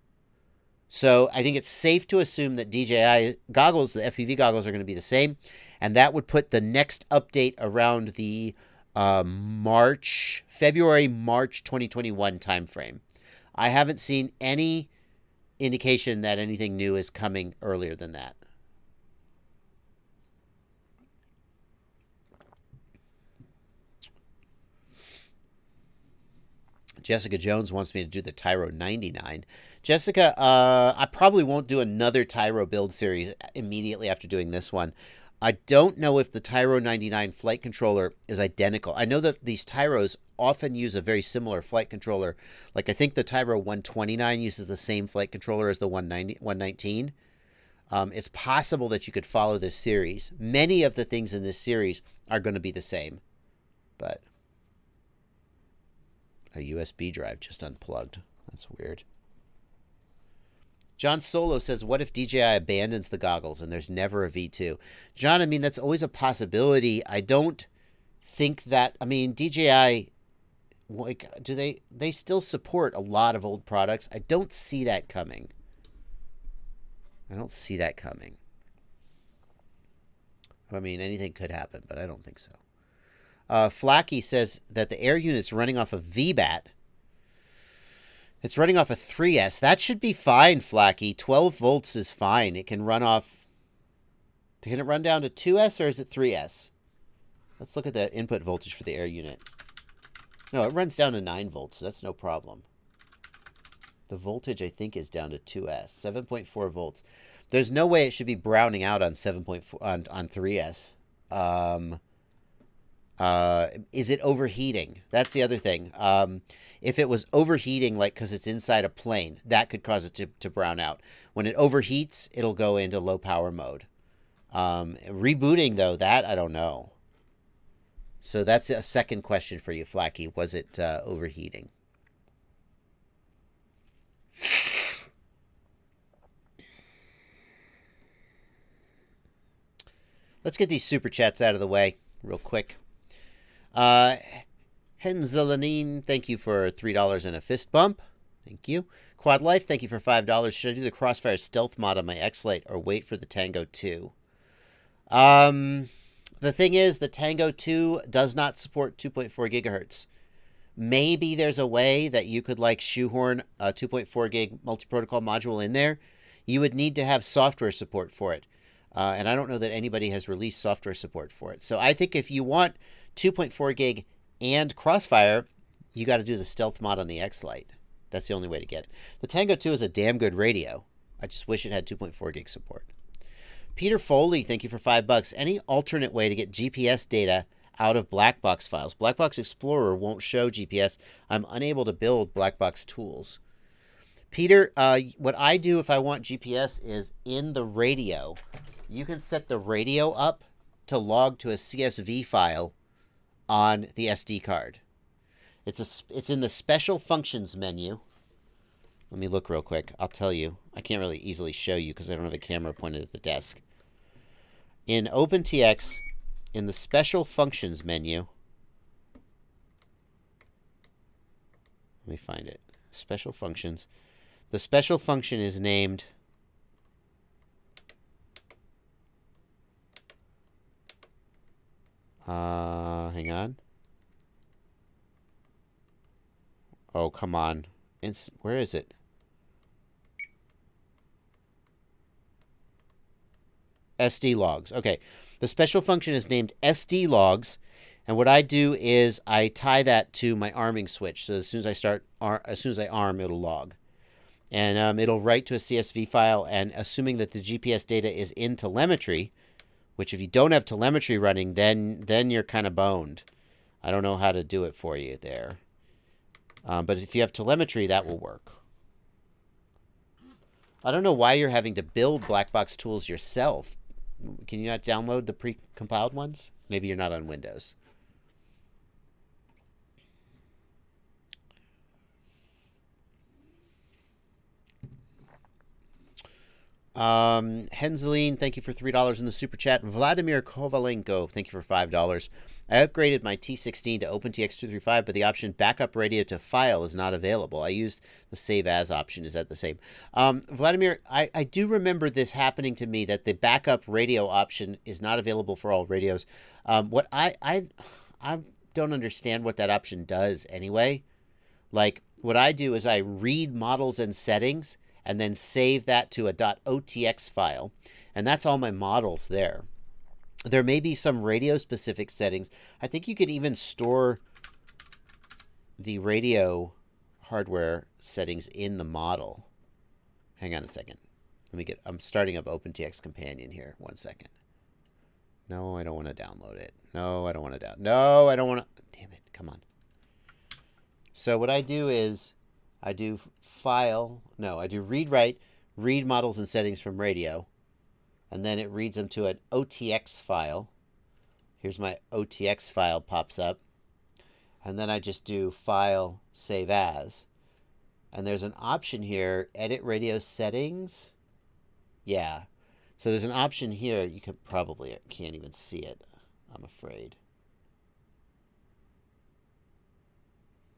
So I think it's safe to assume that DJI goggles, the FPV goggles, are going to be the same. And that would put the next update around the February-March 2021 timeframe. I haven't seen any indication that anything new is coming earlier than that. Jessica Jones wants me to do the Tyro 99. Jessica, I probably won't do another Tyro build series immediately after doing this one. I don't know if the Tyro 99 flight controller is identical. I know that these Tyros often use a very similar flight controller. Like, I think the Tyro 129 uses the same flight controller as the 119. It's possible that you could follow this series. Many of the things in this series are going to be the same. But a USB drive just unplugged. That's weird. John Solo says, what if DJI abandons the goggles and there's never a V2? John, I mean, that's always a possibility. I don't think that, I mean, DJI, like, they still support a lot of old products. I don't see that coming. I don't see that coming. I mean, anything could happen, but I don't think so. Flacky says that the air unit's running off of VBAT. It's running off a 3S. That should be fine, Flacky. 12 volts is fine. It can run off... Can it run down to 2S or is it 3S? Let's look at the input voltage for the air unit. No, it runs down to 9 volts. So that's no problem. The voltage, I think, is down to 2S. 7.4 volts. There's no way it should be browning out on 7.4 on 3S. Is it overheating? That's the other thing. If it was overheating, like because it's inside a plane, that could cause it to brown out. When it overheats, it'll go into low power mode. Rebooting, though, that I don't know. So that's a second question for you, Flacky. Was it overheating? Let's get these super chats out of the way real quick. Henzelanine, thank you for $3 and a fist bump. Thank you. Quad Life, thank you for $5. Should I do the Crossfire stealth mod on my X-Lite or wait for the Tango 2? The thing is, the Tango 2 does not support 2.4 gigahertz. Maybe there's a way that you could like shoehorn a 2.4 gig multi-protocol module in there. You would need to have software support for it. And I don't know that anybody has released software support for it. So I think if you want 2.4 gig and Crossfire, you got to do the stealth mod on the X-Lite. That's the only way to get it. The Tango 2 is a damn good radio. I just wish it had 2.4 gig support. Peter Foley, thank you for $5. Any alternate way to get GPS data out of black box files? Black Box Explorer won't show GPS. I'm unable to build black box tools. Peter, what I do if I want GPS is in the radio. You can set the radio up to log to a CSV file on the SD card. It's in the special functions menu. Let me look real quick. I'll tell you. I can't really easily show you because I don't have a camera pointed at the desk. In OpenTX, in the special functions menu, let me find it. Special functions. The special function is named hang on. Oh, come on. Where is it? SD logs. Okay. The special function is named SD logs. And what I do is I tie that to my arming switch. So as soon as I arm, it'll log. And it'll write to a CSV file. And assuming that the GPS data is in telemetry, which if you don't have telemetry running, then you're kind of boned. I don't know how to do it for you there. But if you have telemetry, that will work. I don't know why you're having to build black box tools yourself. Can you not download the pre-compiled ones? Maybe you're not on Windows. Henzeline, thank you for $3 in the super chat. Vladimir Kovalenko, thank you for $5. I upgraded my T16 to OpenTX 235, but the option backup radio to file is not available. I used the save as option. Is that the same? Vladimir, I do remember this happening to me, that the backup radio option is not available for all radios. What I don't understand what that option does anyway. Like, what I do is I read models and settings and then save that to a .otx file. And that's all my models there. There may be some radio-specific settings. I think you could even store the radio hardware settings in the model. Hang on a second. I'm starting up OpenTX Companion here. 1 second. No, I don't want to download it. No, I don't want to No, I don't want to. Damn it. Come on. So what I do is I do read-write, read models and settings from radio, and then it reads them to an OTX file. Here's my OTX file pops up, and then I just do file, save as, and there's an option here, edit radio settings. Yeah, so there's an option here. You can't even see it, I'm afraid.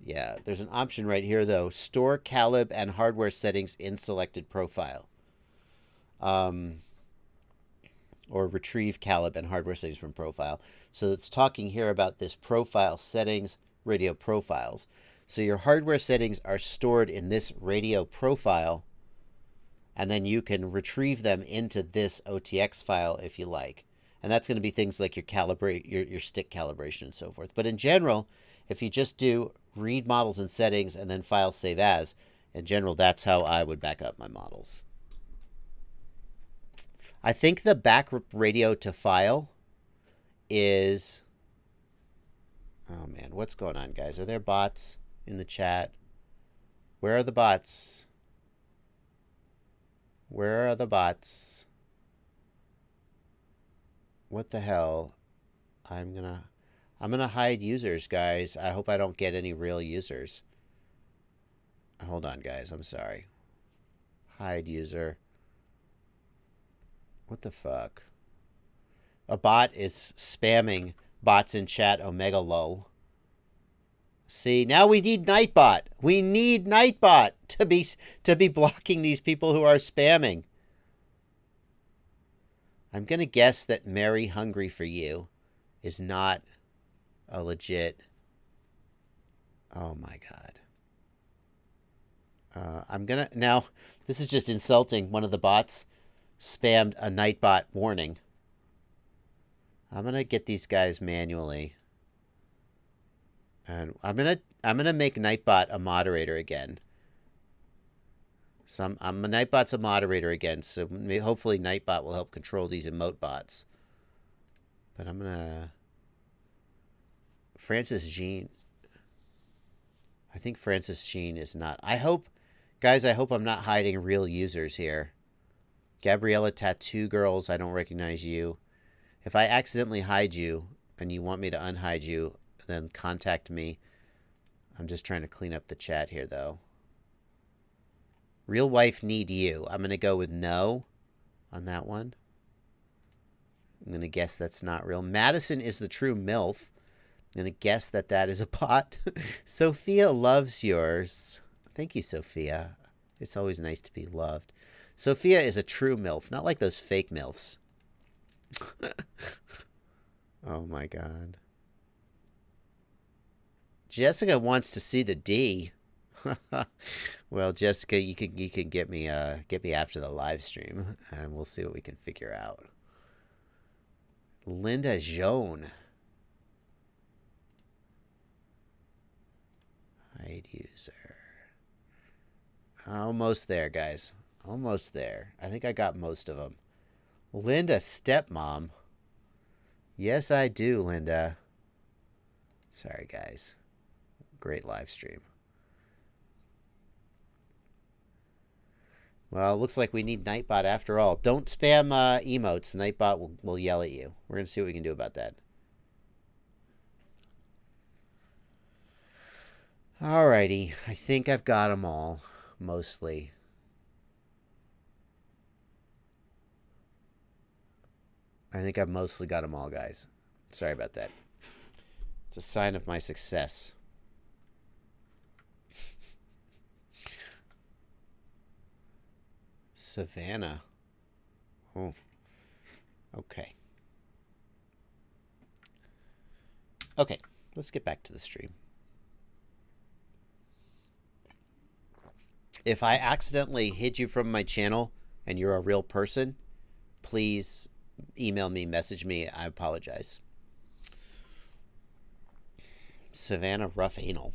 Yeah, there's an option right here, though. Store Calib and hardware settings in selected profile. Or retrieve Calib and hardware settings from profile. So it's talking here about this profile settings, radio profiles. So your hardware settings are stored in this radio profile, and then you can retrieve them into this OTX file if you like. And that's going to be things like your stick calibration and so forth. But in general, if you just do read models and settings and then file save as, in general, that's how I would back up my models. I think the back radio to file is... Oh, man. What's going on, guys? Are there bots in the chat? Where are the bots? Where are the bots? What the hell? I'm gonna hide users, guys. I hope I don't get any real users. Hold on, guys. I'm sorry. Hide user. What the fuck? A bot is spamming bots in chat, Omega lol. See, now we need Nightbot. We need Nightbot to be blocking these people who are spamming. I'm going to guess that Mary Hungry for You is not a legit... Oh my god. I'm going to... Now, this is just insulting. One of the bots spammed a Nightbot warning. I'm going to get these guys manually. And I'm gonna make Nightbot a moderator again. So Nightbot's a moderator again, so hopefully Nightbot will help control these emote bots. But I'm gonna... Francis Jean. I think Francis Jean is not. I hope, guys, I hope I'm not hiding real users here. Gabriella Tattoo Girls, I don't recognize you. If I accidentally hide you and you want me to unhide you, then contact me. I'm just trying to clean up the chat here, though. Real wife need you. I'm going to go with no on that one. I'm going to guess that's not real. Madison is the true MILF. I'm going to guess that that is a bot. Sophia loves yours. Thank you, Sophia. It's always nice to be loved. Sophia is a true MILF, not like those fake MILFs. Oh, my God. Jessica wants to see the D. Well, Jessica, you can get me after the live stream, and we'll see what we can figure out. Linda Joan. Hide user. Almost there, guys. Almost there. I think I got most of them. Linda Stepmom. Yes, I do, Linda. Sorry, guys. Great live stream. Well, it looks like we need Nightbot after all. Don't spam emotes. Nightbot will yell at you. We're going to see what we can do about that. Alrighty. I think I've got them all. Mostly. I think I've mostly got them all, guys. Sorry about that. It's a sign of my success. Savannah. Oh. Okay. Okay, let's get back to the stream. If I accidentally hid you from my channel and you're a real person, please email me, message me. I apologize. Savannah rough anal.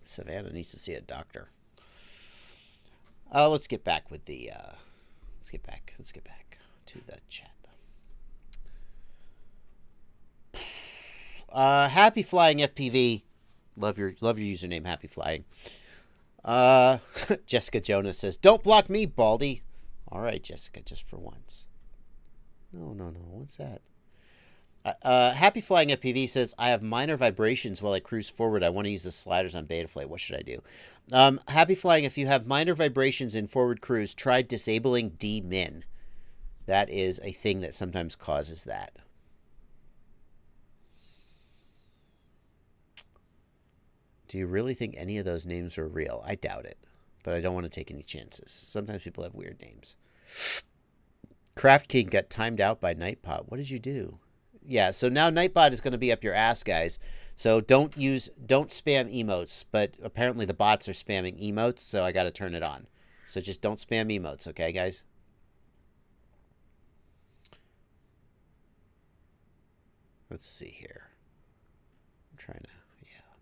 Savannah needs to see a doctor. Let's get back with the let's get back to the chat. Happy Flying FPV. Love your username, Happy Flying. Jessica Jonas says, "Don't block me, Baldy." All right, Jessica, just for once. No. What's that? Happy Flying FPV says, "I have minor vibrations while I cruise forward. I want to use the sliders on Betaflight. What should I do?" Happy Flying, if you have minor vibrations in forward cruise, try disabling D-min. That is a thing that sometimes causes that. Do you really think any of those names are real? I doubt it, but I don't want to take any chances. Sometimes people have weird names. Craft King got timed out by Nightbot. What did you do? Yeah, so now Nightbot is going to be up your ass, guys. So don't spam emotes, but apparently the bots are spamming emotes, so I got to turn it on. So just don't spam emotes, okay, guys? Let's see here. I'm trying to, yeah.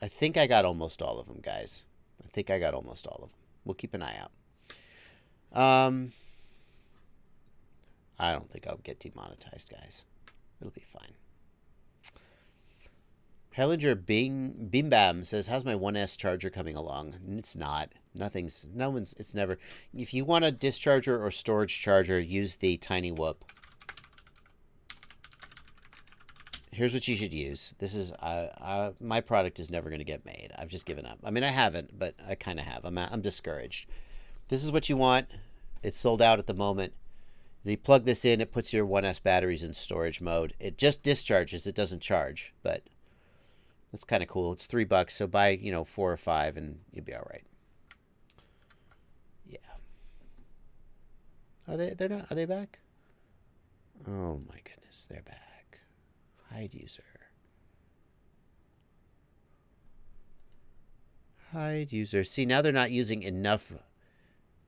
I think I got almost all of them, guys. I think I got almost all of them. We'll keep an eye out. I don't think I'll get demonetized, guys. It'll be fine. Hellinger Bim Bam says, "How's my 1S charger coming along?" It's not. It's never. If you want a discharger or storage charger, use the Tiny Whoop. Here's what you should use. This is, my product is never going to get made. I've just given up. I mean, I haven't, but I kind of have. I'm discouraged. This is what you want. It's sold out at the moment. You plug this in, it puts your 1S batteries in storage mode. It just discharges, it doesn't charge, but that's kind of cool. It's $3, so buy, you know, 4 or 5 and you'll be all right. Yeah. Are they back? Oh my goodness, they're back. Hide user. Hide user. See, now they're not using enough.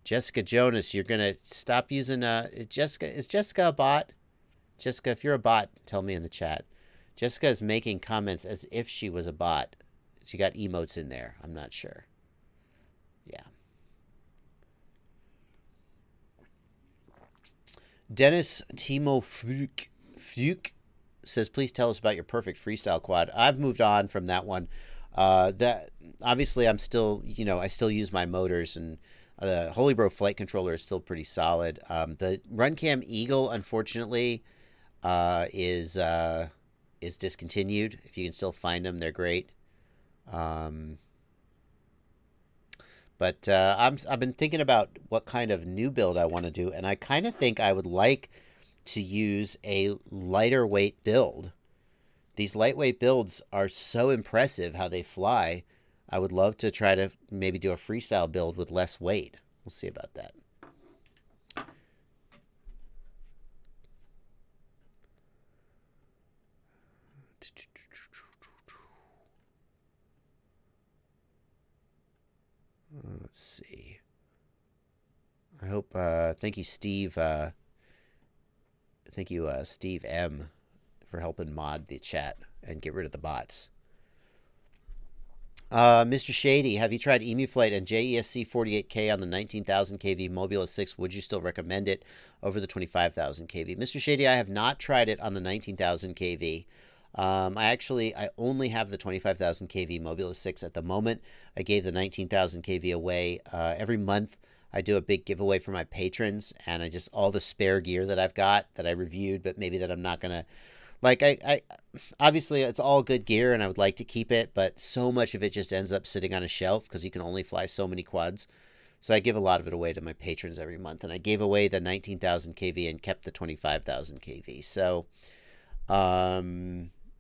Jessica Jonas, you're going to stop using Jessica. Is Jessica a bot? Jessica, if you're a bot, tell me in the chat. Jessica is making comments as if she was a bot. She got emotes in there. I'm not sure. Yeah. Dennis Timo Fuke says, please tell us about your perfect freestyle quad. I've moved on from that one. That obviously I'm still, you know, I still use my motors, and the Holy Bro flight controller is still pretty solid. The Runcam Eagle, unfortunately, is discontinued. If you can still find them, they're great. But I've been thinking about what kind of new build I want to do, and I kind of think I would like to use a lighter weight build. These lightweight builds are so impressive how they fly. I would love to try to maybe do a freestyle build with less weight. We'll see about that. Let's see. I hope, thank you, Steve. Thank you, Steve M, for helping mod the chat and get rid of the bots. Mr. Shady, have you tried EmuFlight and JESC 48K on the 19,000 kV Mobula 6? Would you still recommend it over the 25,000 kV? Mr. Shady, I have not tried it on the 19,000 kV. I only have the 25,000 kV Mobula 6 at the moment. I gave the 19,000 kV away. Every month I do a big giveaway for my patrons, and I just, all the spare gear that I've got that I reviewed, but maybe that I'm not going to, like, I obviously it's all good gear and I would like to keep it, but so much of it just ends up sitting on a shelf because you can only fly so many quads. So I give a lot of it away to my patrons every month, and I gave away the 19,000 kV and kept the 25,000 kV. So,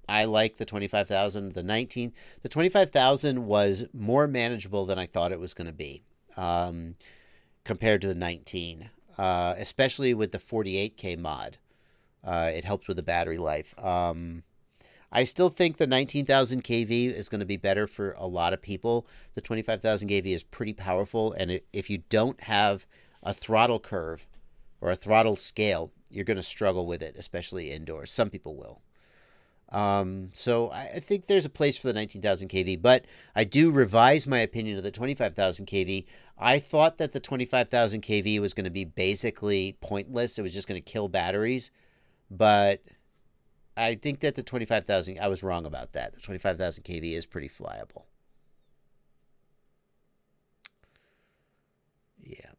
I like the 25,000. The 25,000 was more manageable than I thought it was going to be, compared to the 19, especially with the 48K mod. It helped with the battery life. I still think the 19,000 kV is going to be better for a lot of people. The 25,000 kV is pretty powerful, and if you don't have a throttle curve or a throttle scale, you're going to struggle with it, especially indoors. Some people will. So I think there's a place for the 19,000 kV, but I do revise my opinion of the 25,000 kV. I thought that the 25,000 kV was going to be basically pointless. It was just going to kill batteries, but I think that the 25,000, I was wrong about that. The 25,000 kV is pretty flyable. Yeah.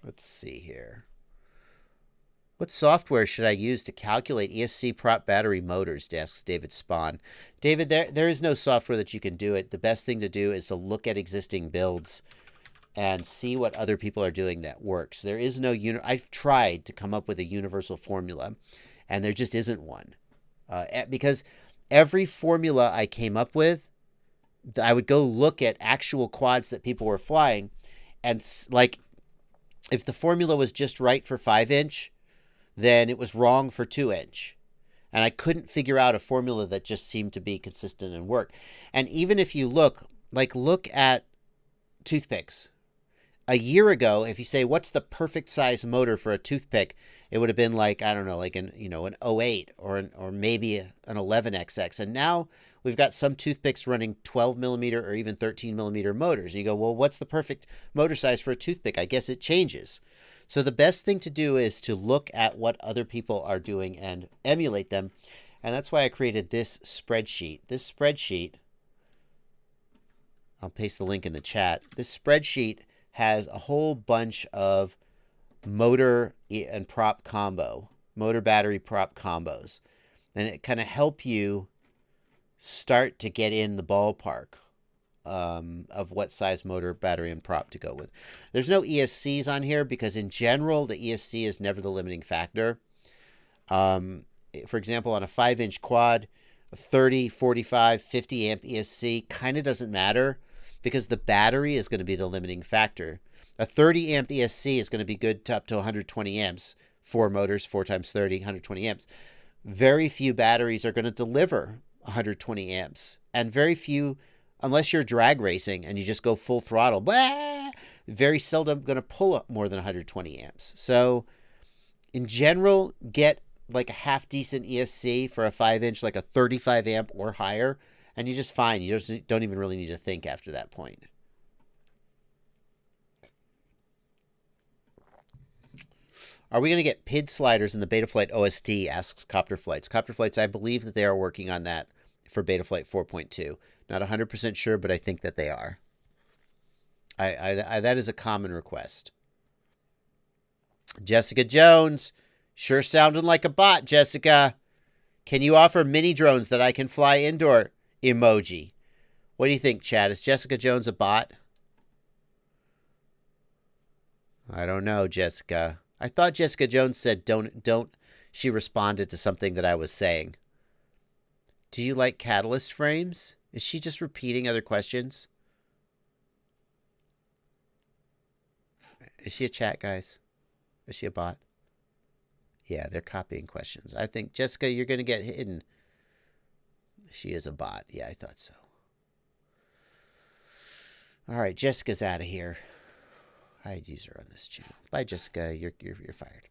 Let's see here. What software should I use to calculate ESC prop battery motors? Asks David Spahn. David, there is no software that you can do it. The best thing to do is to look at existing builds and see what other people are doing that works. There is no I've tried to come up with a universal formula, and there just isn't one. Because every formula I came up with, I would go look at actual quads that people were flying, and like, if the formula was just right for 5-inch, then it was wrong for 2-inch. And I couldn't figure out a formula that just seemed to be consistent and work. And even if you look at toothpicks. A year ago, if you say, what's the perfect size motor for a toothpick, it would have been like, I don't know, like an 08 or maybe an 11XX. And now we've got some toothpicks running 12 millimeter or even 13 millimeter motors. And you go, well, what's the perfect motor size for a toothpick? I guess it changes. So the best thing to do is to look at what other people are doing and emulate them. And that's why I created this spreadsheet. This spreadsheet, I'll paste the link in the chat. This spreadsheet has a whole bunch of motor and prop combo, motor battery prop combos. And it kind of help you start to get in the ballpark of what size motor, battery, and prop to go with. There's no ESCs on here because in general, the ESC is never the limiting factor. For example, on a 5-inch quad, a 30, 45, 50 amp ESC kind of doesn't matter because the battery is going to be the limiting factor. A 30 amp ESC is going to be good to up to 120 amps. 4 motors, 4 times 30, 120 amps. Very few batteries are going to deliver 120 amps. And very few, unless you're drag racing and you just go full throttle, blah, very seldom going to pull up more than 120 amps. So in general, get like a half decent ESC for a 5-inch, like a 35 amp or higher, and you're just fine. You just don't even really need to think after that point. Are we going to get PID sliders in the Betaflight OSD, asks Copter Flights. Copter Flights, I believe that they are working on that for Betaflight 4.2. Not 100% sure, but I think that they are. That is a common request. Jessica Jones, sure sounding like a bot, Jessica. Can you offer mini drones that I can fly indoor? Emoji. What do you think, Chad? Is Jessica Jones a bot? I don't know, Jessica. I thought Jessica Jones said don't. She responded to something that I was saying. Do you like catalyst frames? Is she just repeating other questions? Is she a chat, guys? Is she a bot? Yeah, they're copying questions. I think, Jessica, you're going to get hidden. She is a bot. Yeah, I thought so. All right, Jessica's out of here. I'd use her on this channel. Bye, Jessica. You're fired.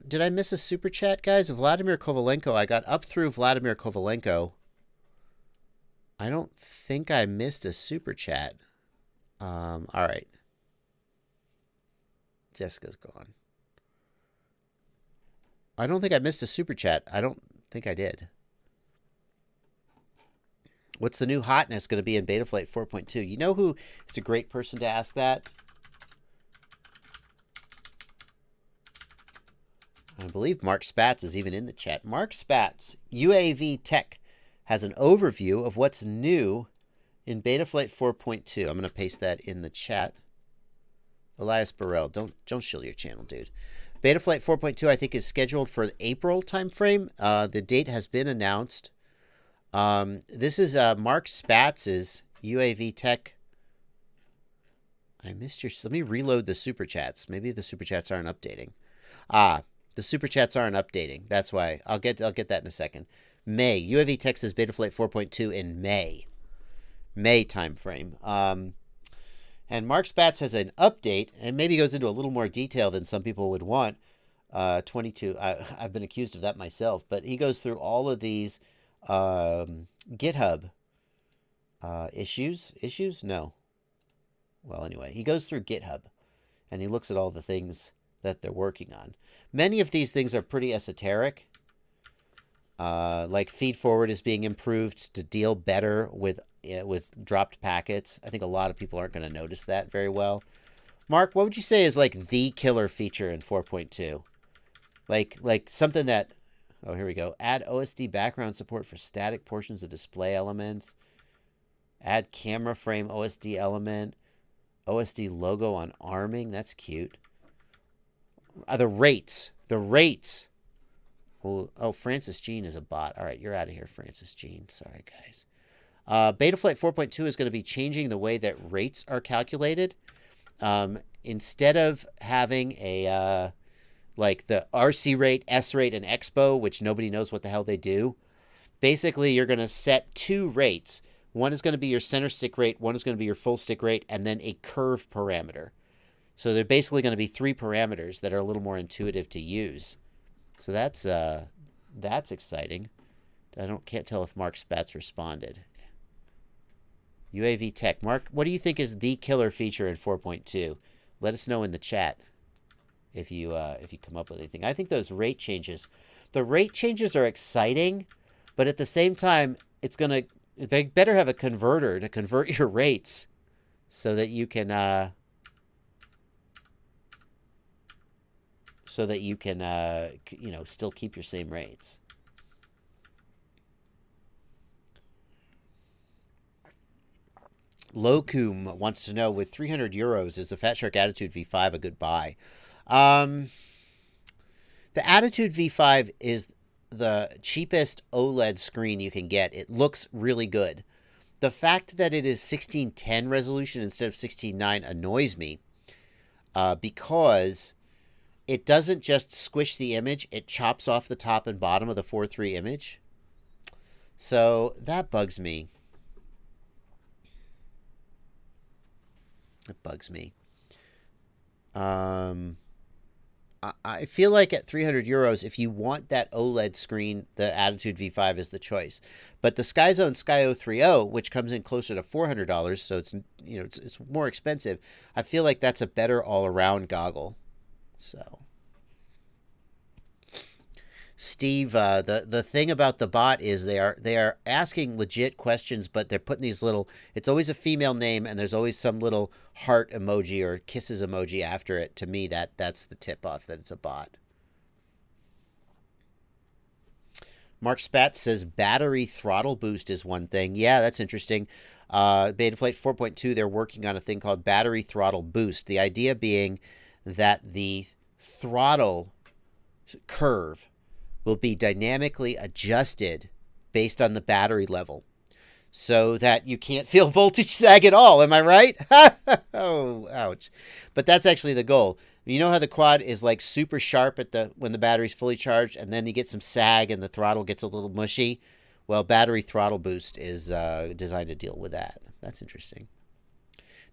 Did I miss a super chat, guys? Vladimir Kovalenko. I got up through Vladimir Kovalenko. I don't think I missed a super chat. All right. Jessica's gone. I don't think I missed a super chat. I don't think I did. What's the new hotness going to be in Betaflight 4.2? You know who is a great person to ask that? I believe Mark Spatz is even in the chat. Mark Spatz, UAV Tech, has an overview of what's new in Betaflight 4.2. I'm going to paste that in the chat. Elias Burrell, don't shill your channel, dude. Betaflight 4.2, I think, is scheduled for the April timeframe. The date has been announced. This is Mark Spatz's UAV Tech. I missed your... Let me reload the super chats. Maybe the super chats aren't updating. The super chats aren't updating. That's why. I'll get that in a second. May. UAV Tech says Betaflight 4.2 in May. May timeframe. And Mark Spatz has an update, and maybe goes into a little more detail than some people would want. 22. I've been accused of that myself, but he goes through all of these GitHub issues. Issues? No. Well, anyway, he goes through GitHub, and he looks at all the things that they're working on. Many of these things are pretty esoteric. Like feed forward is being improved to deal better with dropped packets. I think a lot of people aren't going to notice that very well. Mark, what would you say is like the killer feature in 4.2? Like something that... Oh, here we go. Add OSD background support for static portions of display elements. Add camera frame OSD element. OSD logo on arming. That's cute. The rates. The rates. Oh, Francis Jean is a bot. All right, you're out of here, Francis Jean. Sorry, guys. Betaflight 4.2 is going to be changing the way that rates are calculated. Instead of having a... like the RC rate, S rate, and Expo, which nobody knows what the hell they do. Basically, you're going to set 2 rates. One is going to be your center stick rate, one is going to be your full stick rate, and then a curve parameter. So they're basically going to be 3 parameters that are a little more intuitive to use. So that's exciting. Can't tell if Mark Spatz responded. UAV Tech. Mark, what do you think is the killer feature in 4.2? Let us know in the chat. If you come up with anything. I think those rate changes, the rate changes are exciting, but at the same time, they better have a converter to convert your rates so that you can, still keep your same rates. Locum wants to know, with 300 euros, is the Fat Shark Attitude V5 a good buy? The Attitude V5 is the cheapest OLED screen you can get. It looks really good. The fact that it is 1610 resolution instead of 16:9 annoys me because it doesn't just squish the image, it chops off the top and bottom of the 4:3 image. So that bugs me. It bugs me. I feel like at 300 euros, if you want that OLED screen, the Attitude V5 is the choice. But the SkyZone Sky 030, which comes in closer to $400, so it's it's more expensive. I feel like that's a better all-around goggle. So, Steve, the thing about the bot is they are asking legit questions, but they're putting these little. It's always a female name, and there's always some little heart emoji or kisses emoji after it. To me, that's the tip off that it's a bot. Mark Spatz says battery throttle boost is one thing. Yeah, that's interesting. Betaflight 4.2, they're working on a thing called battery throttle boost. The idea being that the throttle curve will be dynamically adjusted based on the battery level so that you can't feel voltage sag at all. Am I right? Oh, ouch. But that's actually the goal. You know how the quad is like super sharp when the battery's fully charged, and then you get some sag and the throttle gets a little mushy? Well, battery throttle boost is designed to deal with that. That's interesting.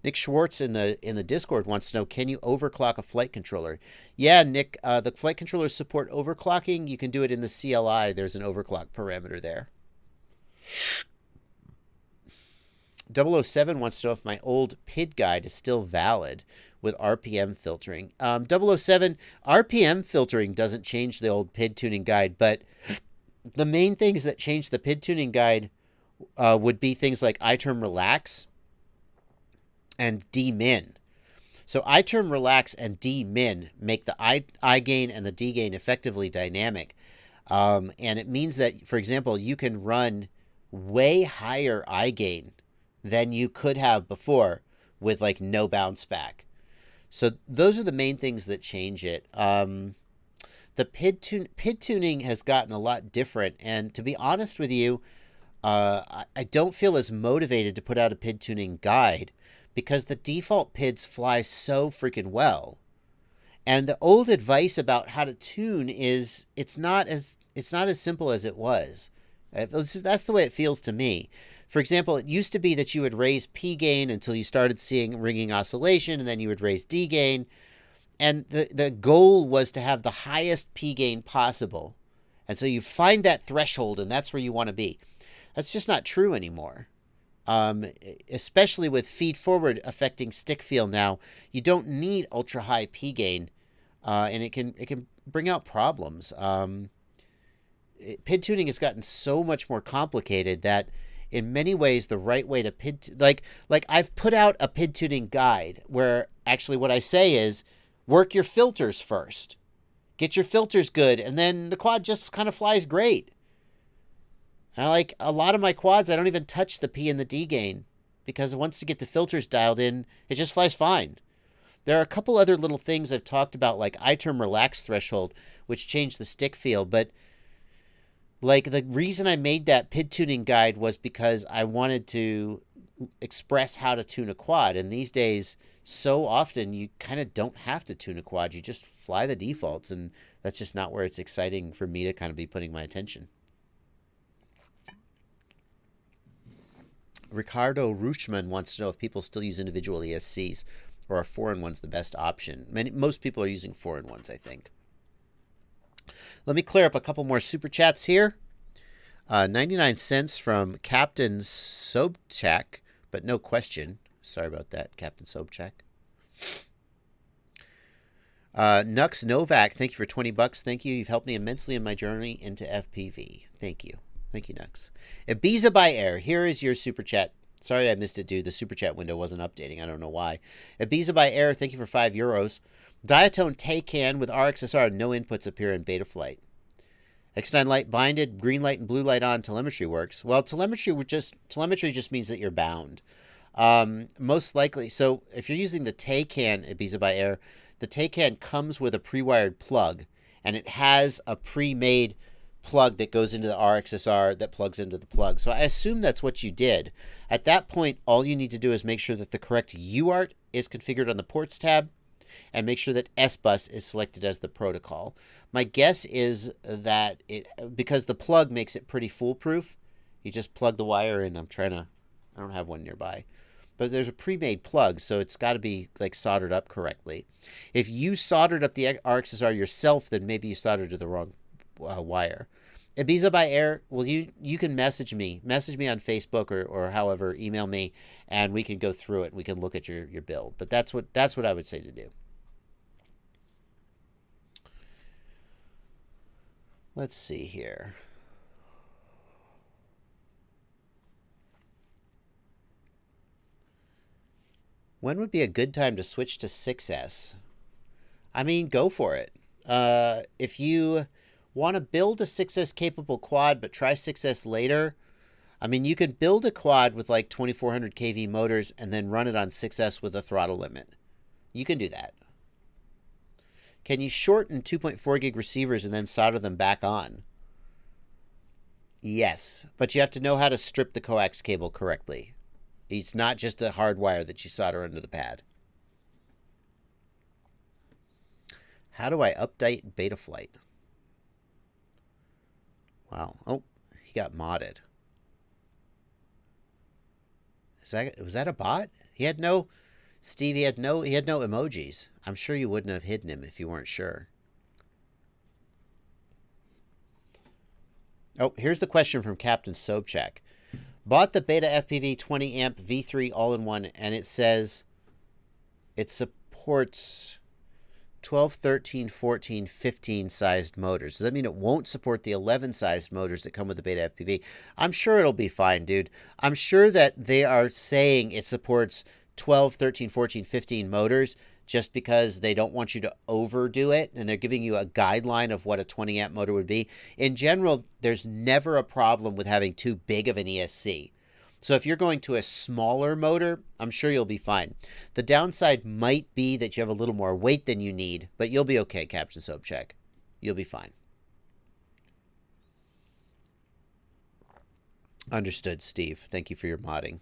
Nick Schwartz in the Discord wants to know, can you overclock a flight controller? Yeah, Nick, the flight controllers support overclocking. You can do it in the CLI. There's an overclock parameter there. 007 wants to know if my old PID guide is still valid with RPM filtering. 007, RPM filtering doesn't change the old PID tuning guide, but the main things that change the PID tuning guide would be things like iTerm relax and D-min. So iTerm relax and D-min make the I gain and the D gain effectively dynamic. And it means that, for example, you can run way higher I gain than you could have before with like no bounce back. So those are the main things that change it. The PID tuning has gotten a lot different. And to be honest with you, I don't feel as motivated to put out a PID tuning guide because the default PIDs fly so freaking well. And the old advice about how to tune is it's not as simple as it was. That's the way it feels to me. For example, it used to be that you would raise P gain until you started seeing ringing oscillation, and then you would raise D gain. And the goal was to have the highest P gain possible. And so you find that threshold, and that's where you want to be. That's just not true anymore. Especially with feed forward affecting stick feel now, you don't need ultra high P gain, and it can bring out problems. PID tuning has gotten so much more complicated that in many ways the right way to PID like I've put out a PID tuning guide where actually what I say is work your filters first, get your filters good, and then the quad just kind of flies great. I like a lot of my quads, I don't even touch the P and the D gain because once you get the filters dialed in, it just flies fine. There are a couple other little things I've talked about, like iTerm relax threshold, which changed the stick feel. But like the reason I made that PID tuning guide was because I wanted to express how to tune a quad. And these days, so often you kind of don't have to tune a quad. You just fly the defaults, and that's just not where it's exciting for me to kind of be putting my attention. Ricardo Ruchman wants to know if people still use individual ESCs or are 4-in-1s the best option. Most people are using 4-in-1s, I think. Let me clear up a couple more super chats here. 99 cents from Captain Sobchak, but no question. Sorry about that, Captain Sobchak. Nux Novak, thank you for $20. Thank you. You've helped me immensely in my journey into FPV. Thank you. Thank you, Nux. Ibiza by Air, here is your super chat. Sorry I missed it, dude. The super chat window wasn't updating. I don't know why. Ibiza by Air, thank you for €5. Diatone Taycan with RXSR, no inputs appear in Betaflight. X9 light binded, green light and blue light on, telemetry works. Well, telemetry just means that you're bound. Most likely, so if you're using the Taycan Ibiza by Air, the Taycan comes with a pre-wired plug, and it has a pre-made plug that goes into the RXSR that plugs into the plug. So I assume that's what you did. At that point, all you need to do is make sure that the correct UART is configured on the ports tab, and make sure that SBus is selected as the protocol. My guess is that because the plug makes it pretty foolproof, you just plug the wire in. I don't have one nearby. But there's a pre-made plug, so it's got to be like soldered up correctly. If you soldered up the RXSR yourself, then maybe you soldered to the wrong wire. Ibiza by Air, well, you can message me on Facebook or however, email me, and we can go through it and we can look at your build. But that's what I would say to do. Let's see here. When would be a good time to switch to 6S? I mean, go for it. If you want to build a 6S capable quad, but try 6S later, I mean, you could build a quad with like 2400 kV motors and then run it on 6S with a throttle limit. You can do that. Can you shorten 2.4 gig receivers and then solder them back on? Yes, but you have to know how to strip the coax cable correctly. It's not just a hard wire that you solder under the pad. How do I update Betaflight? Wow. Oh, he got modded. Was that a bot? Steve, he had no emojis. I'm sure you wouldn't have hidden him if you weren't sure. Oh, here's the question from Captain Sobchak. Bought the Beta FPV 20 amp V3 all-in-one, and it says it supports 12, 13, 14, 15 sized motors. Does that mean it won't support the 11 sized motors that come with the Beta FPV? I'm sure it'll be fine, dude. I'm sure that they are saying it supports 12, 13, 14, 15 motors just because they don't want you to overdo it, and they're giving you a guideline of what a 20 amp motor would be. In general, there's never a problem with having too big of an ESC. So if you're going to a smaller motor, I'm sure you'll be fine. The downside might be that you have a little more weight than you need, but you'll be okay, Captain Sobchak. You'll be fine. Understood, Steve. Thank you for your modding.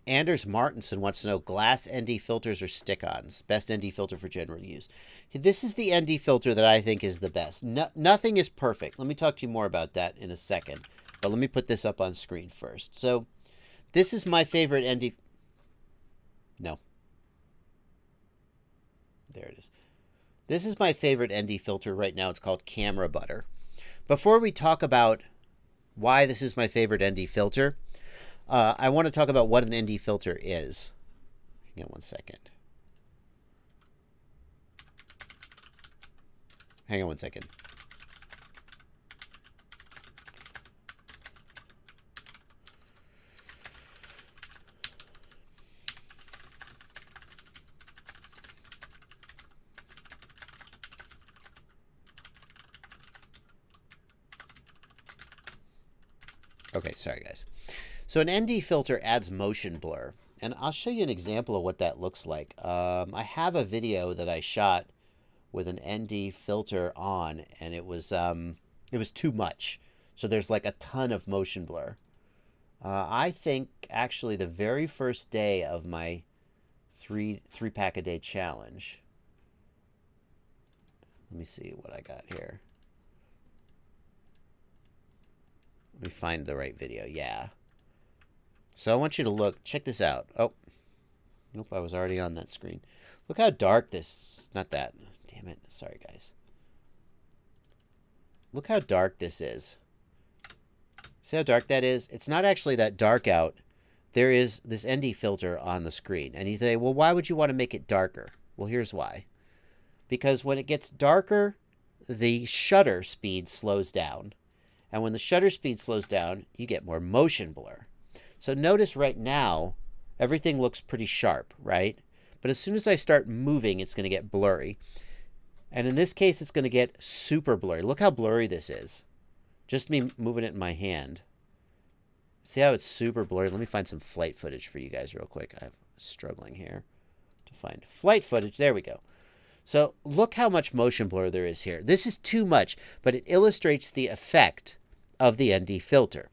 Anders Martinson wants to know, glass ND filters or stick-ons? Best ND filter for general use. This is the ND filter that I think is the best. Nothing is perfect. Let me talk to you more about that in a second. But let me put this up on screen first. So this is my favorite ND... No. There it is. This is my favorite ND filter right now. It's called Camera Butter. Before we talk about why this is my favorite ND filter... I want to talk about what an ND filter is. Hang on one second. Hang on one second. Okay, sorry guys. So an ND filter adds motion blur, and I'll show you an example of what that looks like. I have a video that I shot with an ND filter on, and it was too much. So there's like a ton of motion blur. I think actually the very first day of my three pack a day challenge. Let me see what I got here. Let me find the right video. Yeah. So I want you to look. Check this out. Oh. Nope, I was already on that screen. Look how dark this... Not that. Damn it. Sorry, guys. Look how dark this is. See how dark that is? It's not actually that dark out. There is this ND filter on the screen. And you say, well, why would you want to make it darker? Well, here's why. Because when it gets darker, the shutter speed slows down. And when the shutter speed slows down, you get more motion blur. So notice right now, everything looks pretty sharp, right? But as soon as I start moving, it's going to get blurry. And in this case, it's going to get super blurry. Look how blurry this is. Just me moving it in my hand. See how it's super blurry? Let me find some flight footage for you guys real quick. I'm struggling here to find flight footage. There we go. So look how much motion blur there is here. This is too much, but it illustrates the effect of the ND filter.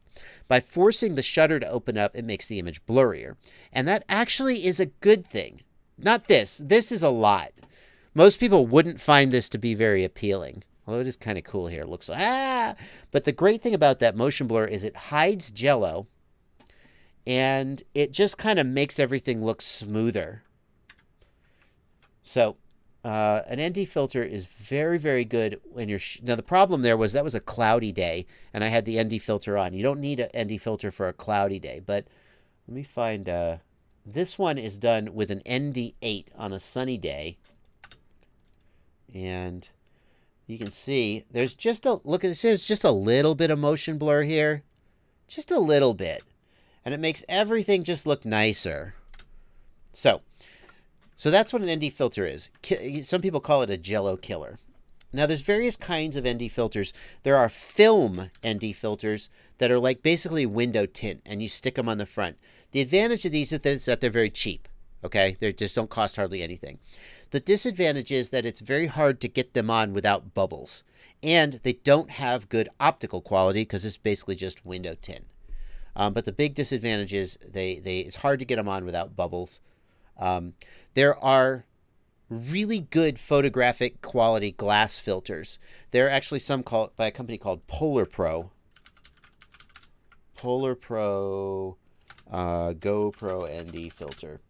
By forcing the shutter to open up, it makes the image blurrier. And that actually is a good thing. Not this. This is a lot. Most people wouldn't find this to be very appealing. Although it is kind of cool here. It looks like, But the great thing about that motion blur is it hides jello. And it just kind of makes everything look smoother. So an ND filter is very, very good when you're... Now, the problem there was that was a cloudy day, and I had the ND filter on. You don't need an ND filter for a cloudy day. But let me find... this one is done with an ND8 on a sunny day. And you can see there's just a... Look at this. There's just a little bit of motion blur here. Just a little bit. And it makes everything just look nicer. So that's what an ND filter is. Some people call it a jello killer. Now, there's various kinds of ND filters. There are film ND filters that are like basically window tint, and you stick them on the front. The advantage of these is that they're very cheap, okay? They just don't cost hardly anything. The disadvantage is that it's very hard to get them on without bubbles, and they don't have good optical quality because it's basically just window tint. But the big disadvantage is it's hard to get them on without bubbles. There are really good photographic quality glass filters. There are actually some called by a company called Polar Pro. Polar Pro GoPro ND filter.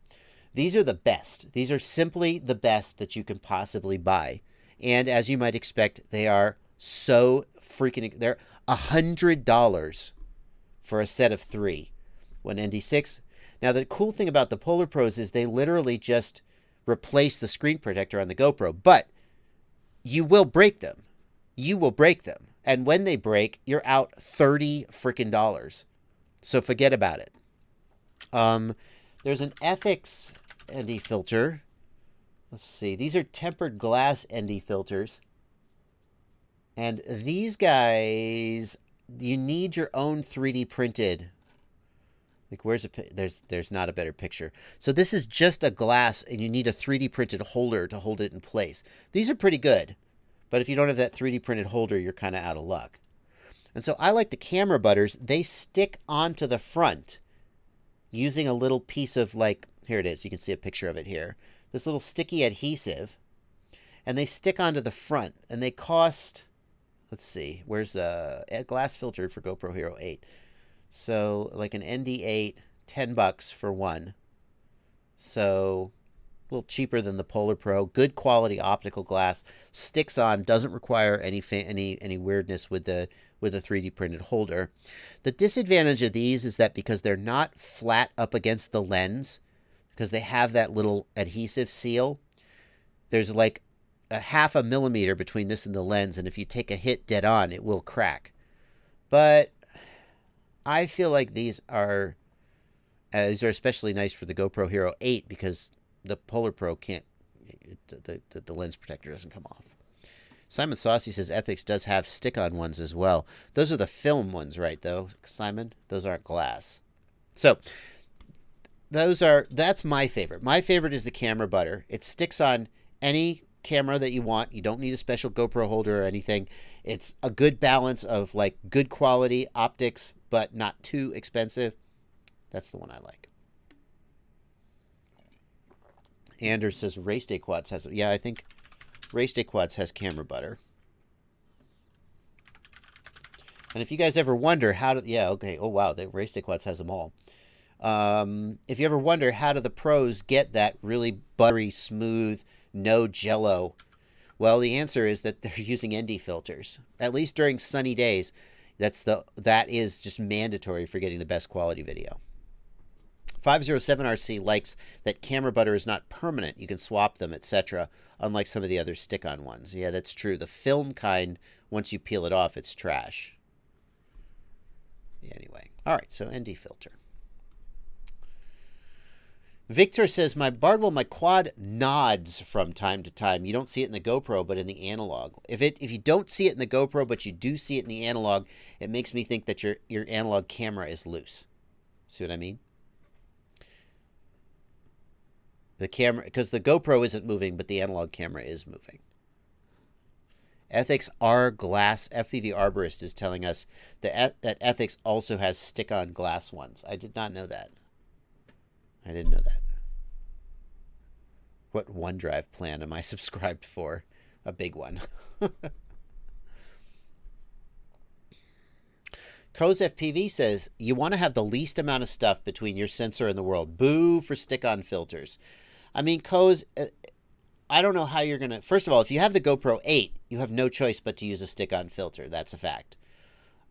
These are the best. These are simply the best that you can possibly buy. And as you might expect, they are so freaking... They're $100 for a set of 3. When ND6... Now, the cool thing about the Polar Pros is they literally just replace the screen protector on the GoPro. But you will break them. You will break them. And when they break, you're out $30 freaking dollars. So forget about it. There's an Ethics ND filter. Let's see. These are tempered glass ND filters. And these guys, you need your own 3D printed. Like, where's there's not a better picture. So this is just a glass, and you need a 3D printed holder to hold it in place. These are pretty good. But if you don't have that 3D printed holder, you're kind of out of luck. And so I like the camera butters. They stick onto the front using a little piece of, like, here it is. You can see a picture of it here. This little sticky adhesive. And they stick onto the front. And they cost, let's see, where's a glass filter for GoPro Hero 8? So, like an ND8, $10 for one. So, a little cheaper than the Polar Pro. Good quality optical glass. Sticks on. Doesn't require any weirdness with the 3D printed holder. The disadvantage of these is that because they're not flat up against the lens, because they have that little adhesive seal, there's like a 0.5 millimeter between this and the lens, and if you take a hit dead on, it will crack. But I feel like these are especially nice for the GoPro Hero 8 because the Polar Pro can't, the lens protector doesn't come off. Simon Saucy says Ethics does have stick-on ones as well. Those are the film ones, right, though, Simon? Those aren't glass. So that's my favorite. My favorite is the camera butter. It sticks on any camera that you want. You don't need a special GoPro holder or anything. It's a good balance of like good quality optics, but not too expensive. That's the one I like. Anders says Race Day Quads has, yeah, I think Race Day Quads has camera butter. And if you guys ever wonder how to, yeah, okay, oh wow, the Race Day Quads has them all. If you ever wonder how do the pros get that really buttery, smooth, no jello, well, the answer is that they're using ND filters. At least during sunny days, that is just mandatory for getting the best quality video. 507RC likes that camera butter is not permanent. You can swap them, etc., unlike some of the other stick-on ones. Yeah, that's true. The film kind, once you peel it off, it's trash. Yeah, anyway. All right, so ND filter. Victor says, my quad nods from time to time. You don't see it in the GoPro, but in the analog. If you don't see it in the GoPro, but you do see it in the analog, it makes me think that your analog camera is loose. See what I mean? The camera, because the GoPro isn't moving, but the analog camera is moving. Ethics R glass FPV arborist is telling us that Ethics also has stick-on glass ones. I did not know that. I didn't know that. What OneDrive plan am I subscribed for? A big one. Coz FPV says, you want to have the least amount of stuff between your sensor and the world. Boo for stick-on filters. I mean, Coz, I don't know how you're going to... First of all, if you have the GoPro 8, you have no choice but to use a stick-on filter. That's a fact.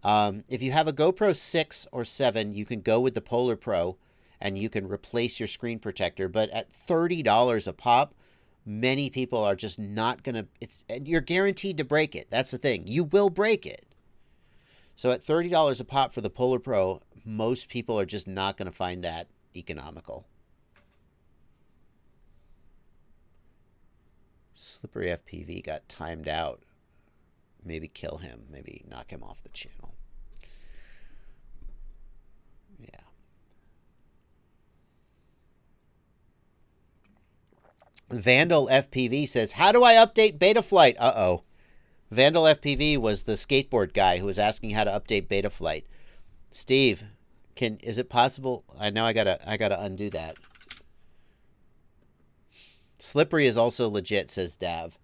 If you have a GoPro 6 or 7, you can go with the Polar Pro, and you can replace your screen protector. But at $30 a pop, many people are just not going to... You're guaranteed to break it. That's the thing. You will break it. So at $30 a pop for the Polar Pro, most people are just not going to find that economical. Slippery FPV got timed out. Maybe kill him. Maybe knock him off the channel. Yeah. Vandal FPV says, how do I update Betaflight? Uh-oh. Vandal FPV was the skateboard guy who was asking how to update Betaflight. Steve, is it possible? I know I gotta undo that. Slippery is also legit, says Dav.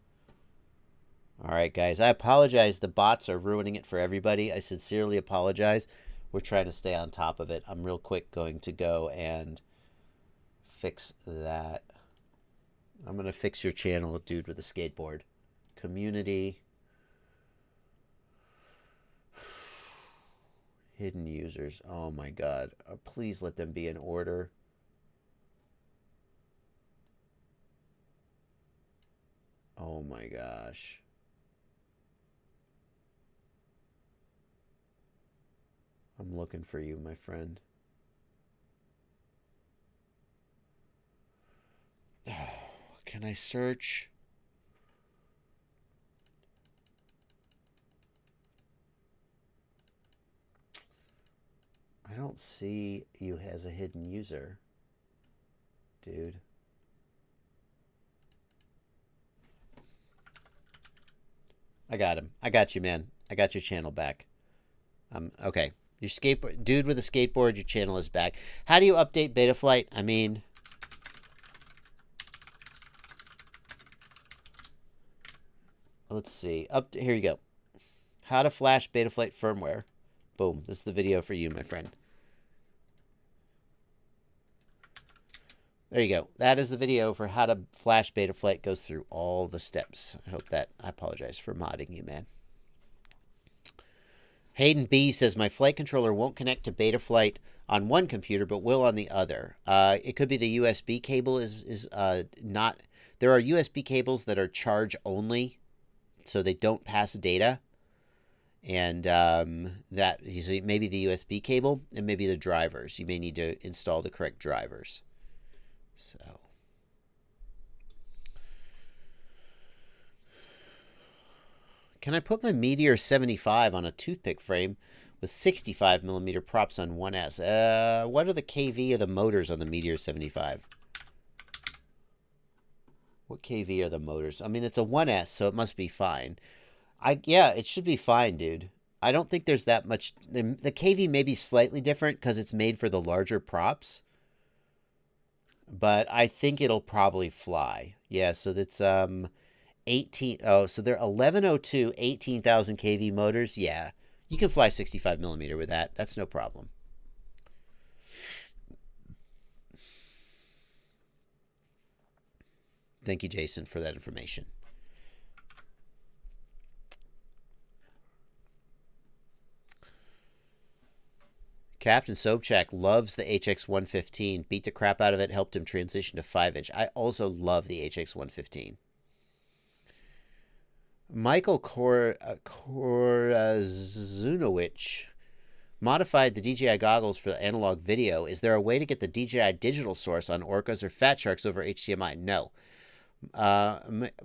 All right, guys. I apologize. The bots are ruining it for everybody. I sincerely apologize. We're trying to stay on top of it. I'm real quick going to go and fix that. I'm going to fix your channel, dude with a skateboard. Community. Hidden users. Oh, my God. Please let them be in order. Oh, my gosh. I'm looking for you, my friend. Can I search? I don't see you as a hidden user, dude. I got him. I got you, man. I got your channel back. Okay. Your skateboard, dude with a skateboard, your channel is back. How do you update Betaflight? I mean, let's see. Here you go. How to flash Betaflight firmware. Boom. This is the video for you, my friend. There you go. That is the video for how to flash Betaflight. Goes through all the steps. I apologize for modding you, man. Hayden B says, my flight controller won't connect to Betaflight on one computer, but will on the other. It could be the USB cable is not... There are USB cables that are charge only, so they don't pass data. And that maybe the USB cable and maybe the drivers. You may need to install the correct drivers. So... Can I put my Meteor 75 on a toothpick frame with 65mm props on 1S? What are the KV of the motors on the Meteor 75? What KV are the motors? I mean, it's a 1S, so it must be fine. Yeah, it should be fine, dude. I don't think there's that much... The KV may be slightly different because it's made for the larger props. But I think it'll probably fly. Yeah, so that's... 18. Oh, so they're 1102, 18,000 kV motors. Yeah, you can fly 65mm with that. That's no problem. Thank you, Jason, for that information. Captain Sobchak loves the HX115. Beat the crap out of it. Helped him transition to 5-inch. I also love the HX115. Michael Korazunowicz modified the DJI goggles for the analog video. Is there a way to get the DJI digital source on orcas or fat sharks over HDMI? No.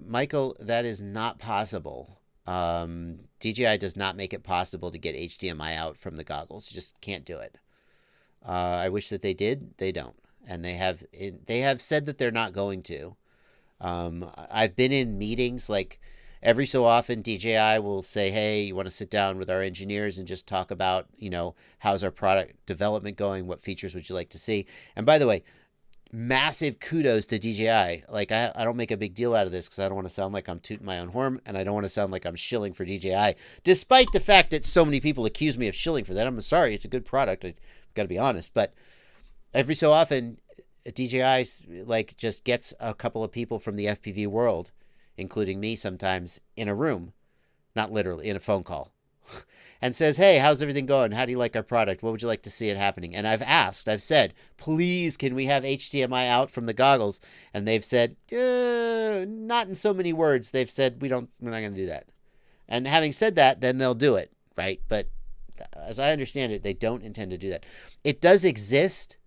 Michael, that is not possible. DJI does not make it possible to get HDMI out from the goggles. You just can't do it. I wish that they did. They don't. And they have said that they're not going to. I've been in meetings, like every so often DJI will say, hey, you want to sit down with our engineers and just talk about, how's our product development going? What features would you like to see? And by the way, massive kudos to DJI. Like, I don't make a big deal out of this because I don't want to sound like I'm tooting my own horn, and I don't want to sound like I'm shilling for DJI, despite the fact that so many people accuse me of shilling for that. I'm sorry, it's a good product. I've got to be honest. But every so often, DJI just gets a couple of people from the FPV world, including me sometimes, in a room, not literally, in a phone call, and says, hey, how's everything going? How do you like our product? What would you like to see it happening? And I've said, please, can we have HDMI out from the goggles? And they've said, not in so many words. They've said, we're not going to do that. And having said that, then they'll do it, right? But as I understand it, they don't intend to do that. It does exist.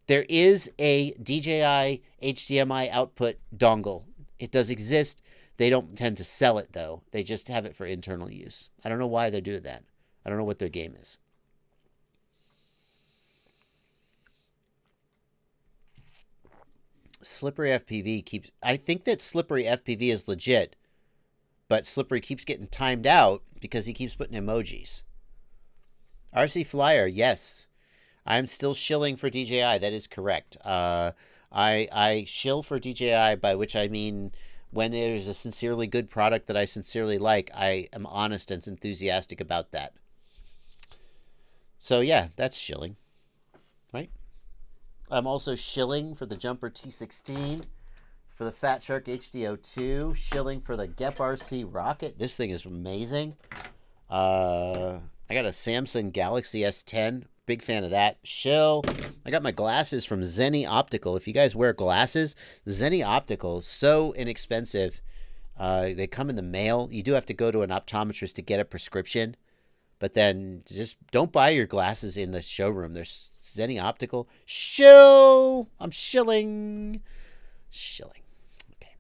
There is a DJI HDMI output dongle. It does exist. They don't tend to sell it, though. They just have it for internal use. I don't know why they do that. I don't know what their game is. Slippery FPV keeps... I think that Slippery FPV is legit, but Slippery keeps getting timed out because he keeps putting emojis. RC Flyer, yes. I'm still shilling for DJI. That is correct. I shill for DJI, by which I mean when there's a sincerely good product that I sincerely like, I am honest and enthusiastic about that. So yeah, that's shilling, right? I'm also shilling for the Jumper T16, for the Fat Shark HDO2, shilling for the Gep RC Rocket. This thing is amazing. I got a Samsung Galaxy S10. Big fan of that. Shill. I got my glasses from Zenny Optical. If you guys wear glasses, Zenny Optical, so inexpensive. They come in the mail. You do have to go to an optometrist to get a prescription. But then just don't buy your glasses in the showroom. There's Zenny Optical. Shill. I'm shilling. Shilling. Okay.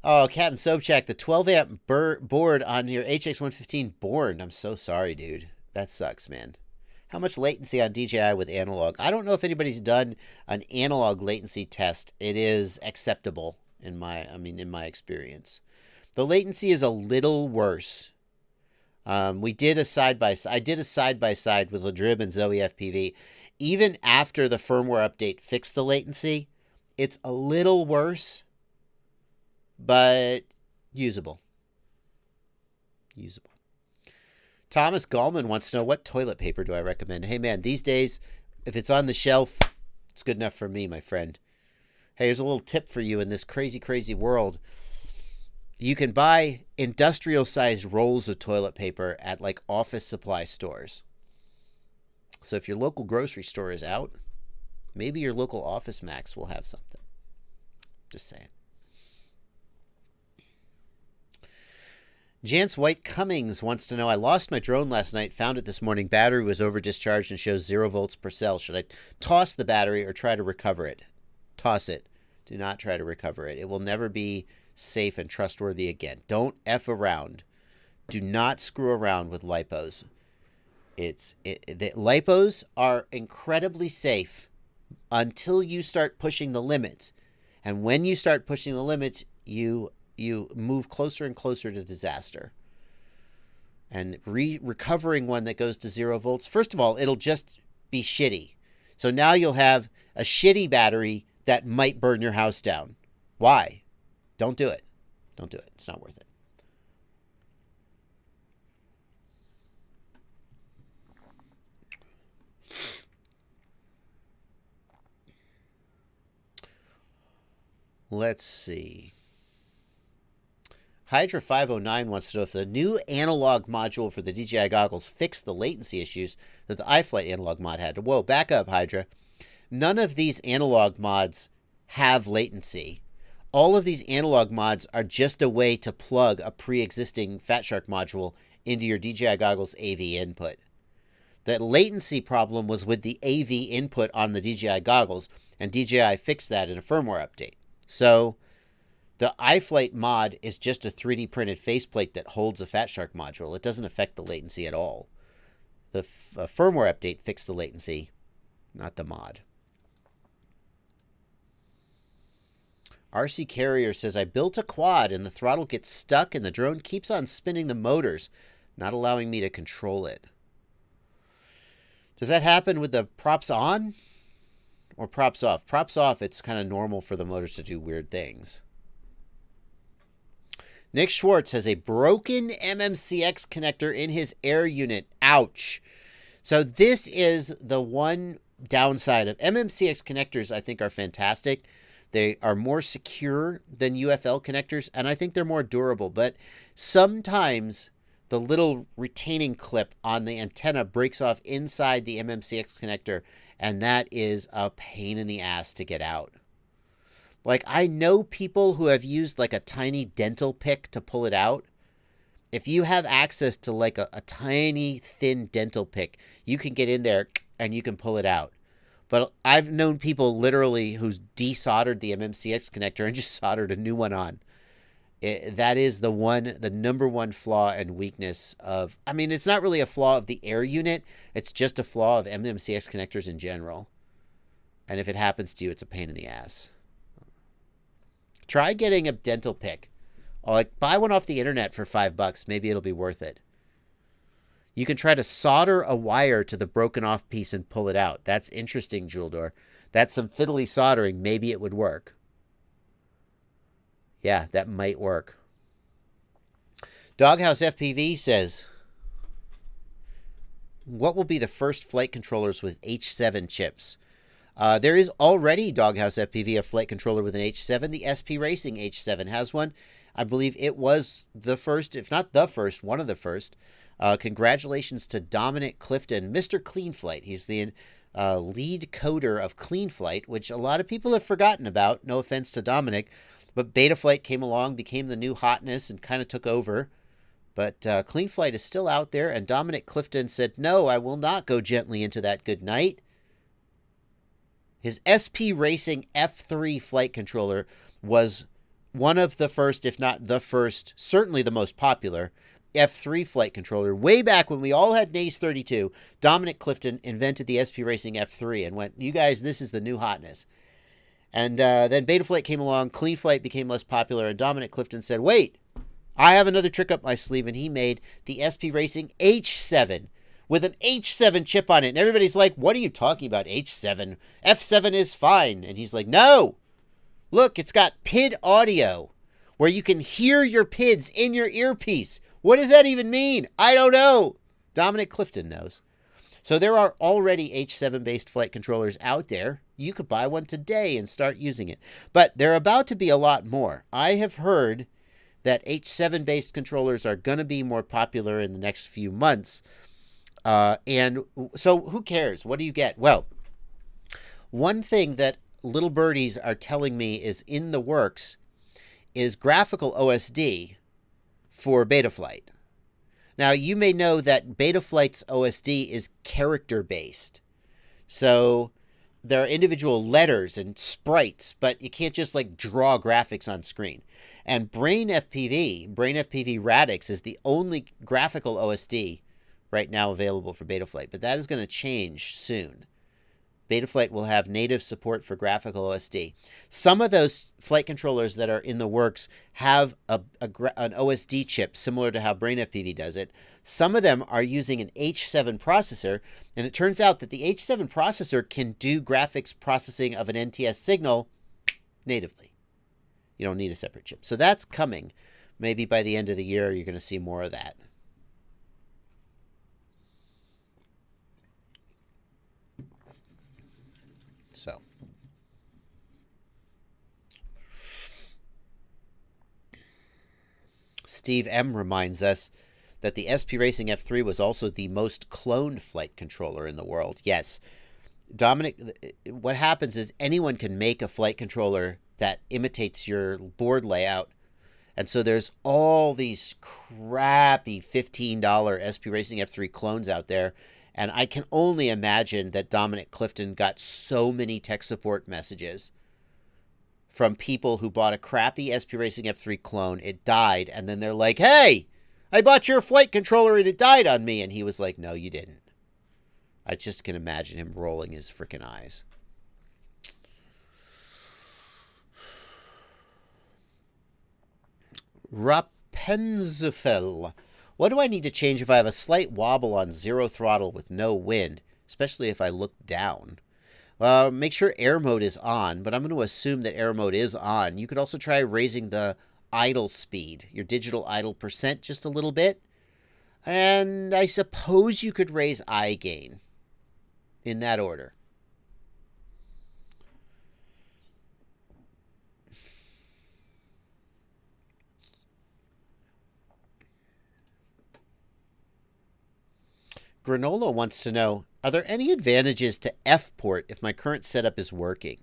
Oh, Captain Sobchak, the 12 amp board on your HX115 board. I'm so sorry, dude. That sucks, man. How much latency on DJI with analog? I don't know if anybody's done an analog latency test. It is acceptable in my experience. The latency is a little worse. We did a side by side. I did a side by side with Ladrib and Zoe FPV. Even after the firmware update fixed the latency, it's a little worse, but usable. Usable. Thomas Gallman wants to know, what toilet paper do I recommend? Hey, man, these days, if it's on the shelf, it's good enough for me, my friend. Hey, here's a little tip for you in this crazy, crazy world. You can buy industrial-sized rolls of toilet paper at, like, office supply stores. So if your local grocery store is out, maybe your local Office Max will have something. Just saying. Jance White Cummings wants to know, I lost my drone last night, found it this morning. Battery was over discharged and shows 0 volts per cell. Should I toss the battery or try to recover it? Toss it. Do not try to recover it. It will never be safe and trustworthy again. Don't F around. Do not screw around with LiPos. The LiPos are incredibly safe until you start pushing the limits. And when you start pushing the limits, you move closer and closer to disaster. And recovering one that goes to 0 volts, first of all, it'll just be shitty. So now you'll have a shitty battery that might burn your house down. Why? Don't do it. Don't do it. It's not worth it. Let's see. Hydra 509 wants to know if the new analog module for the DJI goggles fixed the latency issues that the iFlight analog mod had. Whoa, back up, Hydra. None of these analog mods have latency. all of these analog mods are just a way to plug a pre-existing Fat Shark module into your DJI goggles AV input. The latency problem was with the AV input on the DJI goggles, and DJI fixed that in a firmware update. So the iFlight mod is just a 3D printed faceplate that holds a Fat Shark module. It doesn't affect the latency at all. The firmware update fixed the latency, not the mod. RC Carrier says, I built a quad and the throttle gets stuck and the drone keeps on spinning the motors, not allowing me to control it. Does that happen with the props on or props off? Props off, it's kind of normal for the motors to do weird things. Nick Schwartz has a broken MMCX connector in his air unit. Ouch. So this is the one downside of MMCX connectors. I think are fantastic. They are more secure than UFL connectors, and I think they're more durable. But sometimes the little retaining clip on the antenna breaks off inside the MMCX connector, and that is a pain in the ass to get out. Like, I know people who have used like a tiny dental pick to pull it out. If you have access to like a tiny thin dental pick, you can get in there and you can pull it out. But I've known people literally who's desoldered the MMCX connector and just soldered a new one on. That is the number one flaw and weakness of, I mean, it's not really a flaw of the air unit. It's just a flaw of MMCX connectors in general. And if it happens to you, it's a pain in the ass. Try getting a dental pick. Or like buy one off the internet for $5. Maybe it'll be worth it. You can try to solder a wire to the broken off piece and pull it out. That's interesting, Juldor. That's some fiddly soldering. Maybe it would work. Yeah, that might work. Doghouse FPV says, what will be the first flight controllers with H7 chips? There is already, Doghouse FPV, a flight controller with an H7. The SP Racing H7 has one. I believe it was the first, if not the first, one of the first. Congratulations to Dominic Clifton, Mr. CleanFlight. He's the lead coder of CleanFlight, which a lot of people have forgotten about. No offense to Dominic. But Betaflight came along, became the new hotness, and kind of took over. But CleanFlight is still out there, and Dominic Clifton said, no, I will not go gently into that good night. His SP Racing F3 flight controller was one of the first, if not the first, certainly the most popular F3 flight controller. Way back when we all had NACE 32, Dominic Clifton invented the SP Racing F3 and went, you guys, this is the new hotness. And then Betaflight came along, CleanFlight became less popular, and Dominic Clifton said, wait, I have another trick up my sleeve, and he made the SP Racing H7 with an H7 chip on it. And everybody's like, what are you talking about, H7? F7 is fine. And he's like, no, look, it's got PID audio where you can hear your PIDs in your earpiece. What does that even mean? I don't know. Dominic Clifton knows. So there are already H7-based flight controllers out there. You could buy one today and start using it. But there are about to be a lot more. I have heard that H7-based controllers are going to be more popular in the next few months. And so who cares? What do you get? Well, one thing that little birdies are telling me is in the works is graphical OSD for Betaflight. Now, you may know that Betaflight's OSD is character-based. So there are individual letters and sprites, but you can't just like draw graphics on screen. And Brain FPV Radix is the only graphical OSD right now available for Betaflight, but that is going to change soon. Betaflight will have native support for graphical OSD. Some of those flight controllers that are in the works have an OSD chip similar to how Brain FPV does it. Some of them are using an H7 processor, and it turns out that the H7 processor can do graphics processing of an NTS signal natively. You don't need a separate chip. So that's coming. Maybe by the end of the year, you're going to see more of that. So, Steve M. reminds us that the SP Racing F3 was also the most cloned flight controller in the world. Yes, Dominic, what happens is anyone can make a flight controller that imitates your board layout. And so there's all these crappy $15 SP Racing F3 clones out there. And I can only imagine that Dominic Clifton got so many tech support messages from people who bought a crappy SP Racing F3 clone. It died. And then they're like, hey, I bought your flight controller and it died on me. And he was like, no, you didn't. I just can imagine him rolling his freaking eyes. Rapenzifel. What do I need to change if I have a slight wobble on 0 throttle with no wind, especially if I look down? Make sure air mode is on, but I'm going to assume that air mode is on. You could also try raising the idle speed, your digital idle percent, just a little bit. And I suppose you could raise eye gain in that order. Granola wants to know, are there any advantages to F-port if my current setup is working?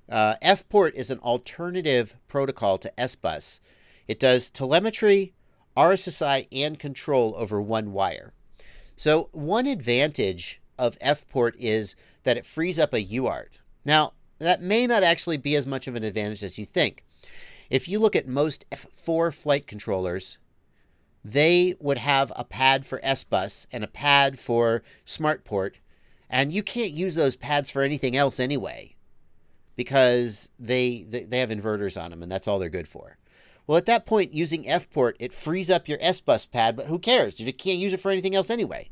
F-port is an alternative protocol to S-bus. It does telemetry, RSSI, and control over one wire. So one advantage of F-port is that it frees up a UART. Now, that may not actually be as much of an advantage as you think. If you look at most F4 flight controllers, they would have a pad for S-bus and a pad for SmartPort, and you can't use those pads for anything else anyway because they have inverters on them, and that's all they're good for. Well, at that point, using F-port, it frees up your S-bus pad, but who cares? You can't use it for anything else anyway.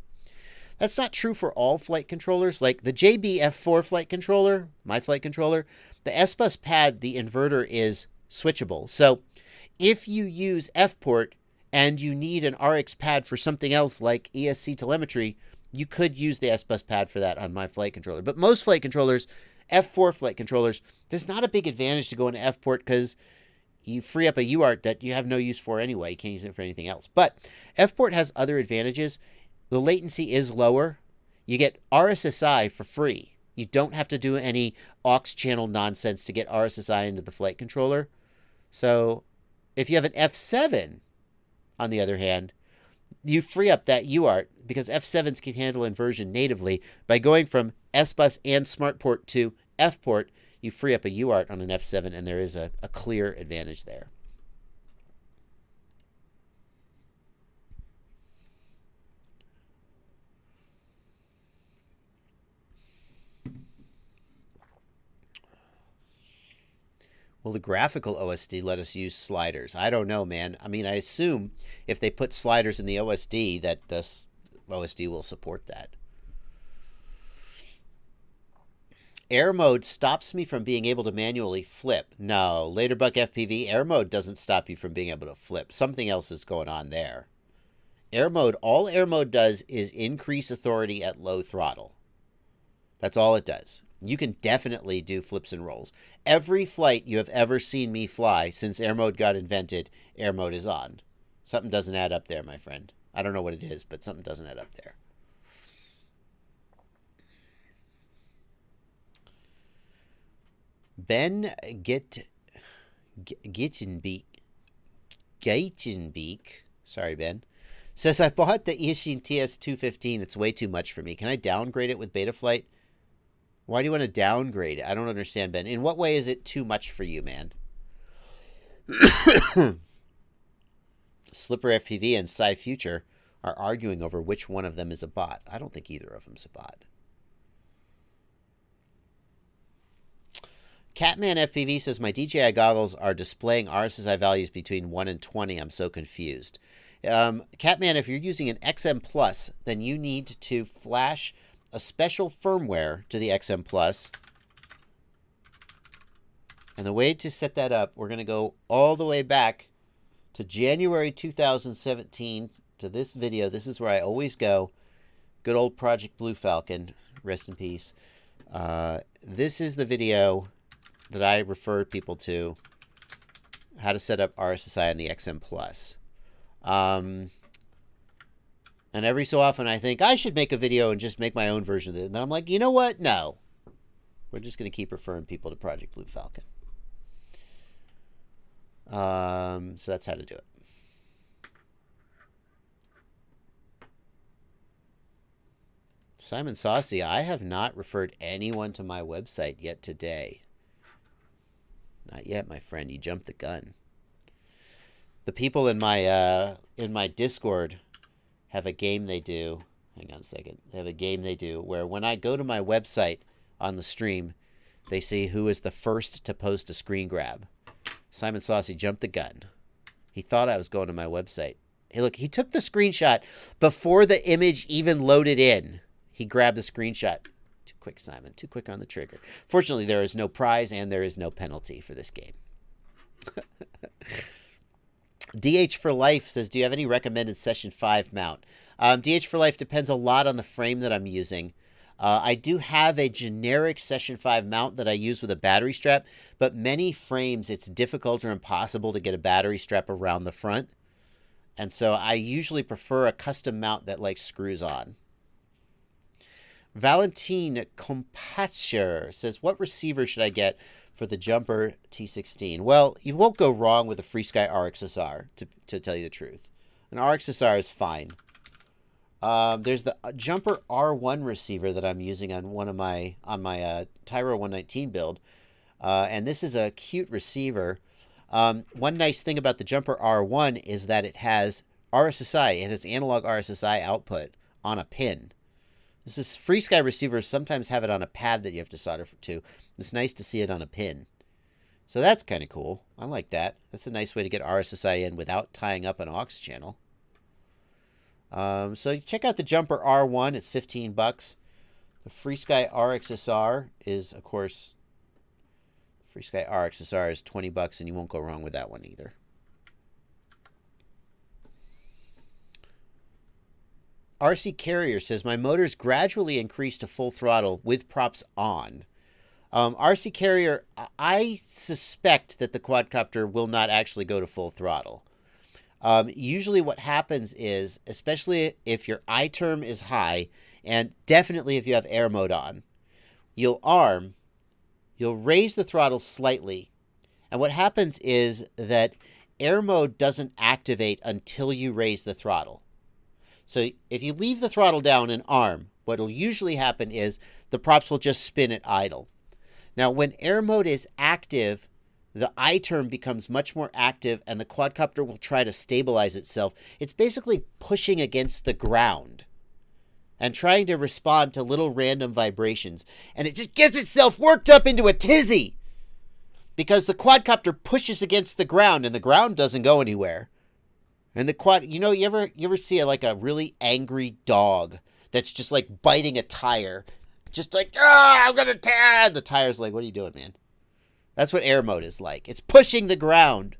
That's not true for all flight controllers. Like the JB F4 flight controller, my flight controller, the S-bus pad, the inverter is switchable. So if you use F-port and you need an RX pad for something else like ESC telemetry, you could use the S-bus pad for that on my flight controller. But most flight controllers, F4 flight controllers, there's not a big advantage to going to F-port because you free up a UART that you have no use for anyway. You can't use it for anything else. But F-port has other advantages. The latency is lower. You get RSSI for free. You don't have to do any aux channel nonsense to get RSSI into the flight controller. So if you have an F7, on the other hand, you free up that UART because F7s can handle inversion natively. By going from S-bus and SmartPort to F-port, you free up a UART on an F7, and there is a clear advantage there. Will the graphical OSD let us use sliders? I don't know, man. I mean, I assume if they put sliders in the OSD, that the OSD will support that. Air mode stops me from being able to manually flip. No, Laterbuck FPV, air mode doesn't stop you from being able to flip. Something else is going on there. Air mode, all air mode does is increase authority at low throttle. That's all it does. You can definitely do flips and rolls. Every flight you have ever seen me fly since air mode got invented, air mode is on. Something doesn't add up there, my friend. I don't know what it is, but something doesn't add up there. Ben Gaitenbeek, sorry, Ben, says, I bought the Ishin TS215. It's way too much for me. Can I downgrade it with Betaflight? Why do you want to downgrade it? I don't understand, Ben. In what way is it too much for you, man? Slipper FPV and Sci Future are arguing over which one of them is a bot. I don't think either of them's a bot. Catman FPV says, my DJI goggles are displaying RSSI values between 1 and 20. I'm so confused. Catman, if you're using an XM Plus, then you need to flash a special firmware to the XM Plus. And the way to set that up, we're going to go all the way back to January 2017 to this video. This is where I always go. Good old Project Blue Falcon. Rest in peace. This is the video that I refer people to. How to set up RSSI on the XM Plus. And every so often I think I should make a video and just make my own version of it. And then I'm like, you know what? No. We're just going to keep referring people to Project Blue Falcon. So that's how to do it. Simon Saucy, I have not referred anyone to my website yet today. Not yet, my friend. You jumped the gun. The people in my Discord have a game they do. Hang on a second. They have a game they do where when I go to my website on the stream, they see who is the first to post a screen grab. Simon Saucy jumped the gun. He thought I was going to my website. Hey, look, he took the screenshot before the image even loaded in. He grabbed the screenshot. Too quick, Simon. Too quick on the trigger. Fortunately, there is no prize and there is no penalty for this game. DH for Life says, do you have any recommended Session 5 mount? DH for Life depends a lot on the frame that I'm using. I do have a generic Session 5 mount that I use with a battery strap, but many frames it's difficult or impossible to get a battery strap around the front. And so I usually prefer a custom mount that like screws on. Valentine Compacher says, what receiver should I get for the Jumper T16? Well, you won't go wrong with a FreeSky RXSR, to tell you the truth. An RXSR is fine. There's the Jumper R1 receiver that I'm using on my Tyro 119 build. And this is a cute receiver. One nice thing about the Jumper R1 is that it has RSSI. It has analog RSSI output on a pin. This is FreeSky receivers sometimes have it on a pad that you have to solder to. It's nice to see it on a pin. So that's kind of cool. I like that. That's a nice way to get RSSI in without tying up an aux channel. So check out the Jumper R1. It's $15. The FreeSky RXSR is, of course, FreeSky RXSR is $20, and you won't go wrong with that one either. RC Carrier says, my motors gradually increase to full throttle with props on. RC Carrier, I suspect that the quadcopter will not actually go to full throttle. Usually what happens is, especially if your I-term is high, and definitely if you have air mode on, you'll raise the throttle slightly. And what happens is that air mode doesn't activate until you raise the throttle. So if you leave the throttle down and arm, what will usually happen is the props will just spin at idle. Now, when air mode is active, the I-term becomes much more active and the quadcopter will try to stabilize itself. It's basically pushing against the ground and trying to respond to little random vibrations. And it just gets itself worked up into a tizzy because the quadcopter pushes against the ground and the ground doesn't go anywhere. And the quad, you ever see a really angry dog that's just like biting a tire, just like, I'm gonna tear. The tire's like, what are you doing, man? That's what air mode is like. It's pushing the ground,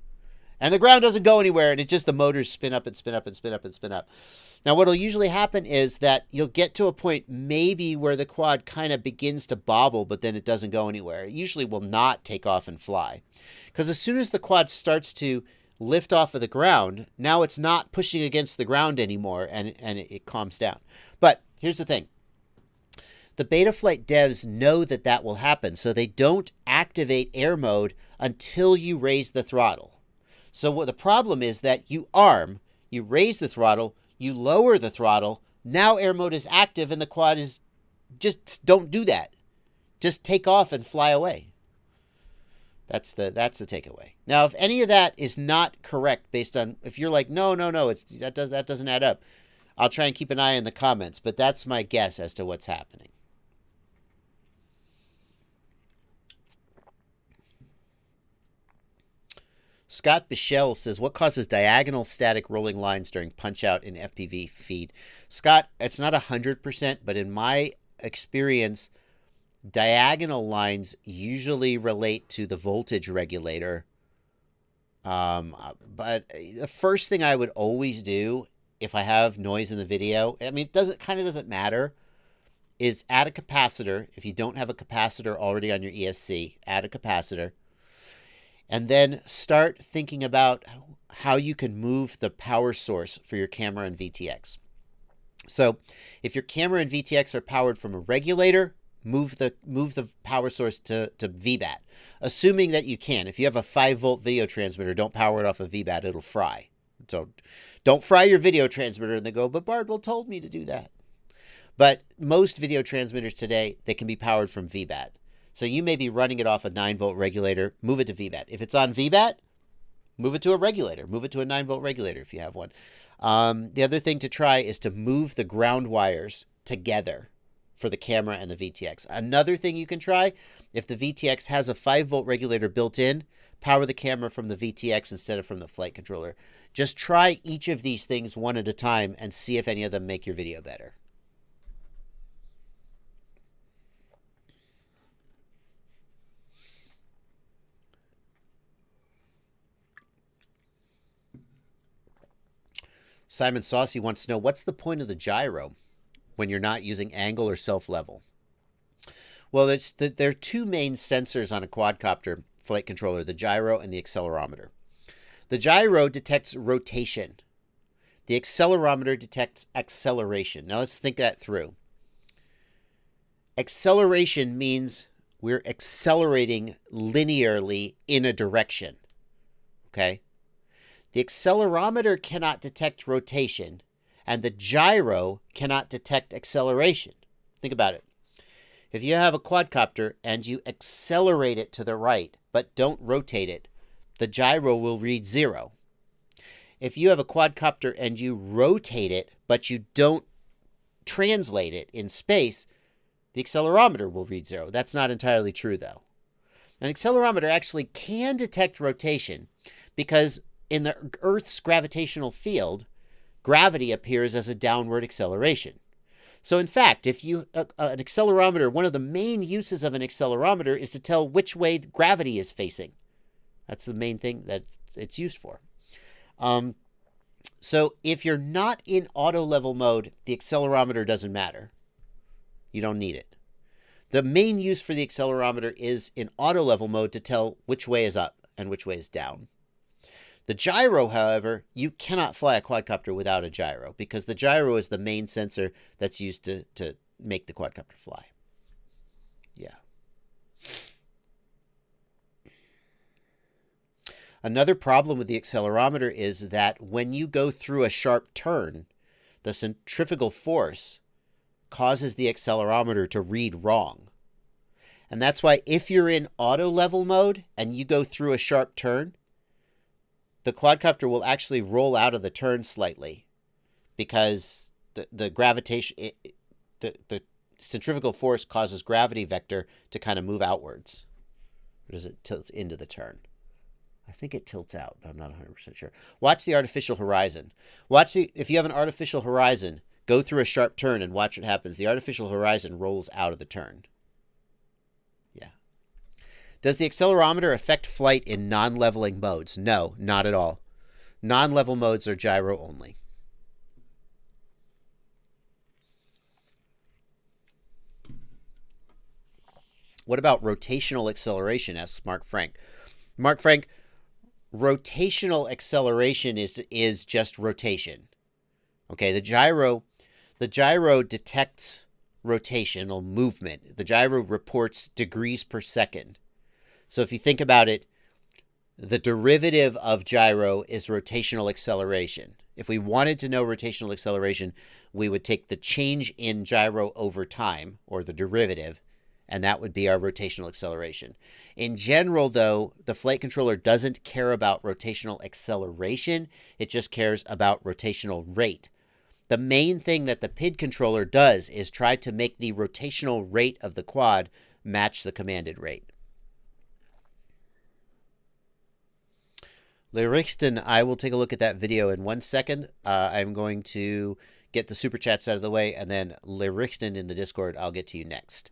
and the ground doesn't go anywhere, and the motors spin up and spin up and spin up and spin up. Now, what'll usually happen is that you'll get to a point maybe where the quad kind of begins to bobble, but then it doesn't go anywhere. It usually will not take off and fly, because as soon as the quad starts to lift off of the ground, now it's not pushing against the ground anymore, and it calms down. But here's the thing. The Betaflight devs know that that will happen, so they don't activate air mode until you raise the throttle. So what the problem is that you arm, you raise the throttle, you lower the throttle, now air mode is active and the quad is just don't do that. Just take off and fly away. That's the takeaway. Now, if any of that is not correct based on, if you're like, no, that doesn't add up, I'll try and keep an eye in the comments, but that's my guess as to what's happening. Scott Bichelle says, what causes diagonal static rolling lines during punch-out in FPV feed? Scott, it's not 100%, but in my experience, diagonal lines usually relate to the voltage regulator. But the first thing I would always do if I have noise in the video, I mean, it kind of doesn't matter, is add a capacitor. If you don't have a capacitor already on your ESC, add a capacitor. And then start thinking about how you can move the power source for your camera and VTX. So if your camera and VTX are powered from a regulator, move the power source to VBAT. Assuming that you can. If you have a 5-volt video transmitter, don't power it off of VBAT. It'll fry. So don't fry your video transmitter and they go, but Bardwell told me to do that. But most video transmitters today, they can be powered from VBAT. So you may be running it off a 9-volt regulator, move it to VBAT. If it's on VBAT, move it to a regulator. Move it to a 9-volt regulator if you have one. The other thing to try is to move the ground wires together for the camera and the VTX. Another thing you can try, if the VTX has a 5-volt regulator built in, power the camera from the VTX instead of from the flight controller. Just try each of these things one at a time and see if any of them make your video better. Simon Saucy wants to know, what's the point of the gyro when you're not using angle or self-level? Well, there are two main sensors on a quadcopter flight controller, the gyro and the accelerometer. The gyro detects rotation. The accelerometer detects acceleration. Now let's think that through. Acceleration means we're accelerating linearly in a direction. Okay? The accelerometer cannot detect rotation, and the gyro cannot detect acceleration. Think about it. If you have a quadcopter and you accelerate it to the right, but don't rotate it, the gyro will read 0. If you have a quadcopter and you rotate it, but you don't translate it in space, the accelerometer will read 0. That's not entirely true, though. An accelerometer actually can detect rotation because in the Earth's gravitational field, gravity appears as a downward acceleration. So in fact, if you an accelerometer, one of the main uses of an accelerometer is to tell which way gravity is facing. That's the main thing that it's used for. So if you're not in auto level mode, the accelerometer doesn't matter. You don't need it. The main use for the accelerometer is in auto level mode to tell which way is up and which way is down. The gyro, however, you cannot fly a quadcopter without a gyro because the gyro is the main sensor that's used to make the quadcopter fly. Yeah. Another problem with the accelerometer is that when you go through a sharp turn, the centrifugal force causes the accelerometer to read wrong. And that's why if you're in auto level mode and you go through a sharp turn, the quadcopter will actually roll out of the turn slightly because the gravitation, the centrifugal force causes gravity vector to kind of move outwards. Or does it tilt into the turn? I think it tilts out, but I'm not 100% sure. Watch the artificial horizon. If you have an artificial horizon, go through a sharp turn and watch what happens. The artificial horizon rolls out of the turn. Yeah. Does the accelerometer affect flight in non-leveling modes? No, not at all. Non-level modes are gyro only. What about rotational acceleration, asks Mark Frank. Mark Frank, rotational acceleration is just rotation. Okay, the gyro detects rotational movement. The gyro reports degrees per second. So if you think about it, the derivative of gyro is rotational acceleration. If we wanted to know rotational acceleration, we would take the change in gyro over time, or the derivative, and that would be our rotational acceleration. In general, though, the flight controller doesn't care about rotational acceleration. It just cares about rotational rate. The main thing that the PID controller does is try to make the rotational rate of the quad match the commanded rate. Lerichten, I will take a look at that video in 1 second. I'm going to get the super chats out of the way, and then Lerichten in the Discord, I'll get to you next.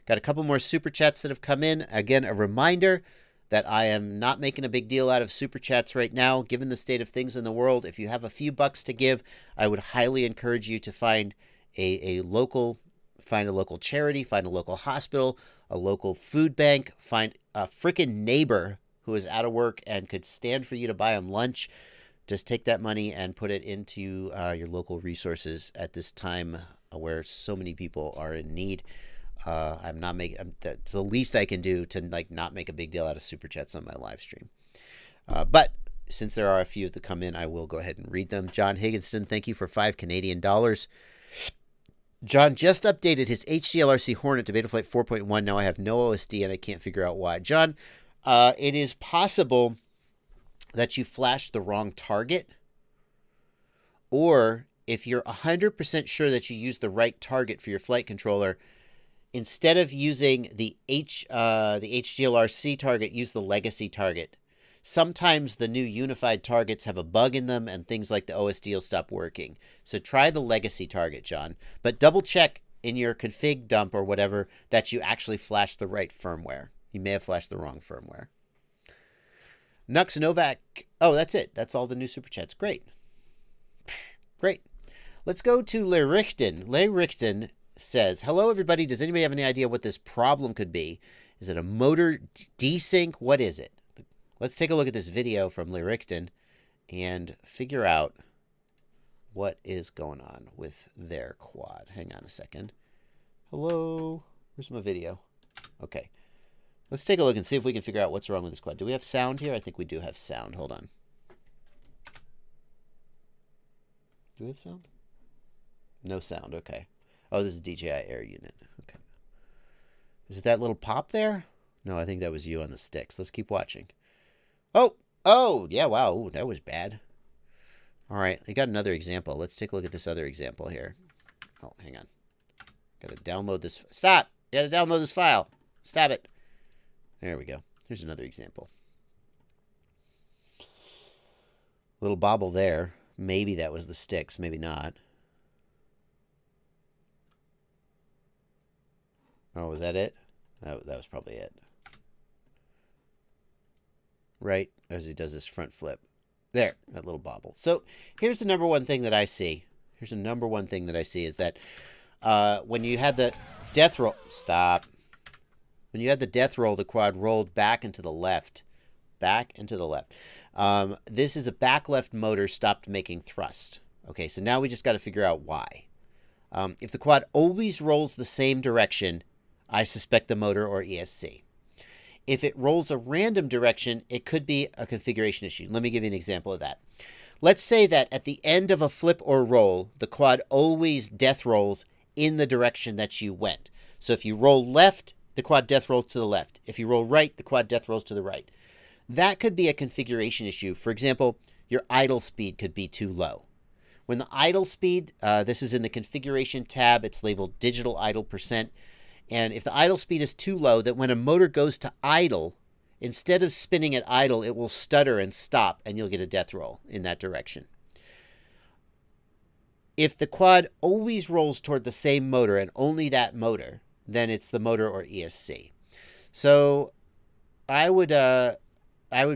Got a couple more super chats that have come in. Again, a reminder that I am not making a big deal out of super chats right now. Given the state of things in the world, if you have a few bucks to give, I would highly encourage you to find a local charity, find a local hospital, a local food bank, find a freaking neighbor who is out of work and could stand for you to buy them lunch. Just take that money and put it into your local resources at this time where so many people are in need. I'm not making that's the least I can do to like not make a big deal out of super chats on my live stream. But since there are a few that come in, I will go ahead and read them. John Higginson, thank you for $5 Canadian. John just updated his HDLRC Hornet to Betaflight 4.1. Now I have no OSD and I can't figure out why. John, it is possible that you flashed the wrong target, or if you're 100% sure that you used the right target for your flight controller, instead of using the HDLRC target, use the legacy target. Sometimes the new unified targets have a bug in them and things like the OSD will stop working. So try the legacy target, John. But double check in your config dump or whatever that you actually flashed the right firmware. You may have flashed the wrong firmware. Nux Novak. Oh, that's it. That's all the new super chats. Great. Great. Let's go to Le Richten. Le Richten says, hello, everybody. Does anybody have any idea what this problem could be? Is it a motor desync? What is it? Let's take a look at this video from Le Richten and figure out what is going on with their quad. Hang on a second. Hello? Where's my video? Okay. Let's take a look and see if we can figure out what's wrong with this quad. Do we have sound here? I think we do have sound. Hold on. Do we have sound? No sound. Okay. Oh, this is DJI Air unit. Okay. Is it that little pop there? No, I think that was you on the sticks. Let's keep watching. Oh, yeah, wow. Ooh, that was bad. All right, I got another example. Let's take a look at this other example here. Oh, hang on. Got to download this. Stop! You got to download this file. Stop it. There we go. Here's another example. Little bobble there. Maybe that was the sticks, maybe not. Oh, was that it? That was probably it. Right, as he does this front flip. There, that little bobble. So here's the number one thing that I see. Here's the number one thing that I see is that when you had the death roll... Stop. When you had the death roll, the quad rolled back and to the left. Back and to the left. This is a back left motor stopped making thrust. Okay, so now we just got to figure out why. If the quad always rolls the same direction, I suspect the motor or ESC. If it rolls a random direction, it could be a configuration issue. Let me give you an example of that. Let's say that at the end of a flip or roll, the quad always death rolls in the direction that you went. So if you roll left, the quad death rolls to the left. If you roll right, the quad death rolls to the right. That could be a configuration issue. For example, your idle speed could be too low. When the idle speed, this is in the configuration tab, it's labeled digital idle percent. And if the idle speed is too low, that when a motor goes to idle, instead of spinning at idle, it will stutter and stop, and you'll get a death roll in that direction. If the quad always rolls toward the same motor and only that motor, then it's the motor or ESC. So I would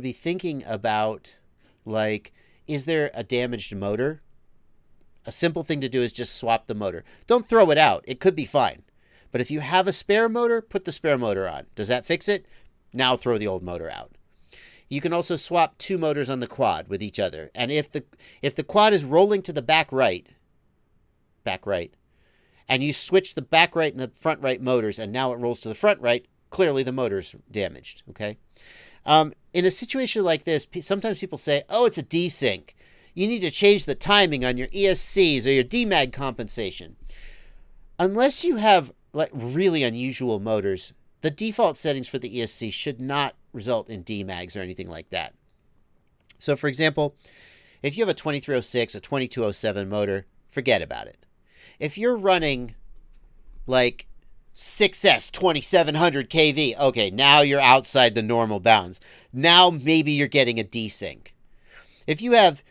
be thinking about, like, is there a damaged motor? A simple thing to do is just swap the motor. Don't throw it out. It could be fine. But if you have a spare motor, put the spare motor on. Does that fix it? Now throw the old motor out. You can also swap two motors on the quad with each other. And if the quad is rolling to the back right, and you switch the back right and the front right motors, and now it rolls to the front right, clearly the motor's damaged, okay? In a situation like this, sometimes people say, oh, it's a desync. You need to change the timing on your ESCs or your DMAG compensation. Unless you have like really unusual motors, the default settings for the ESC should not result in DMAGs or anything like that. So for example, if you have a 2306, a 2207 motor, forget about it. If you're running like 6S 2700 kV, okay, now you're outside the normal bounds. Now maybe you're getting a desync. If you have,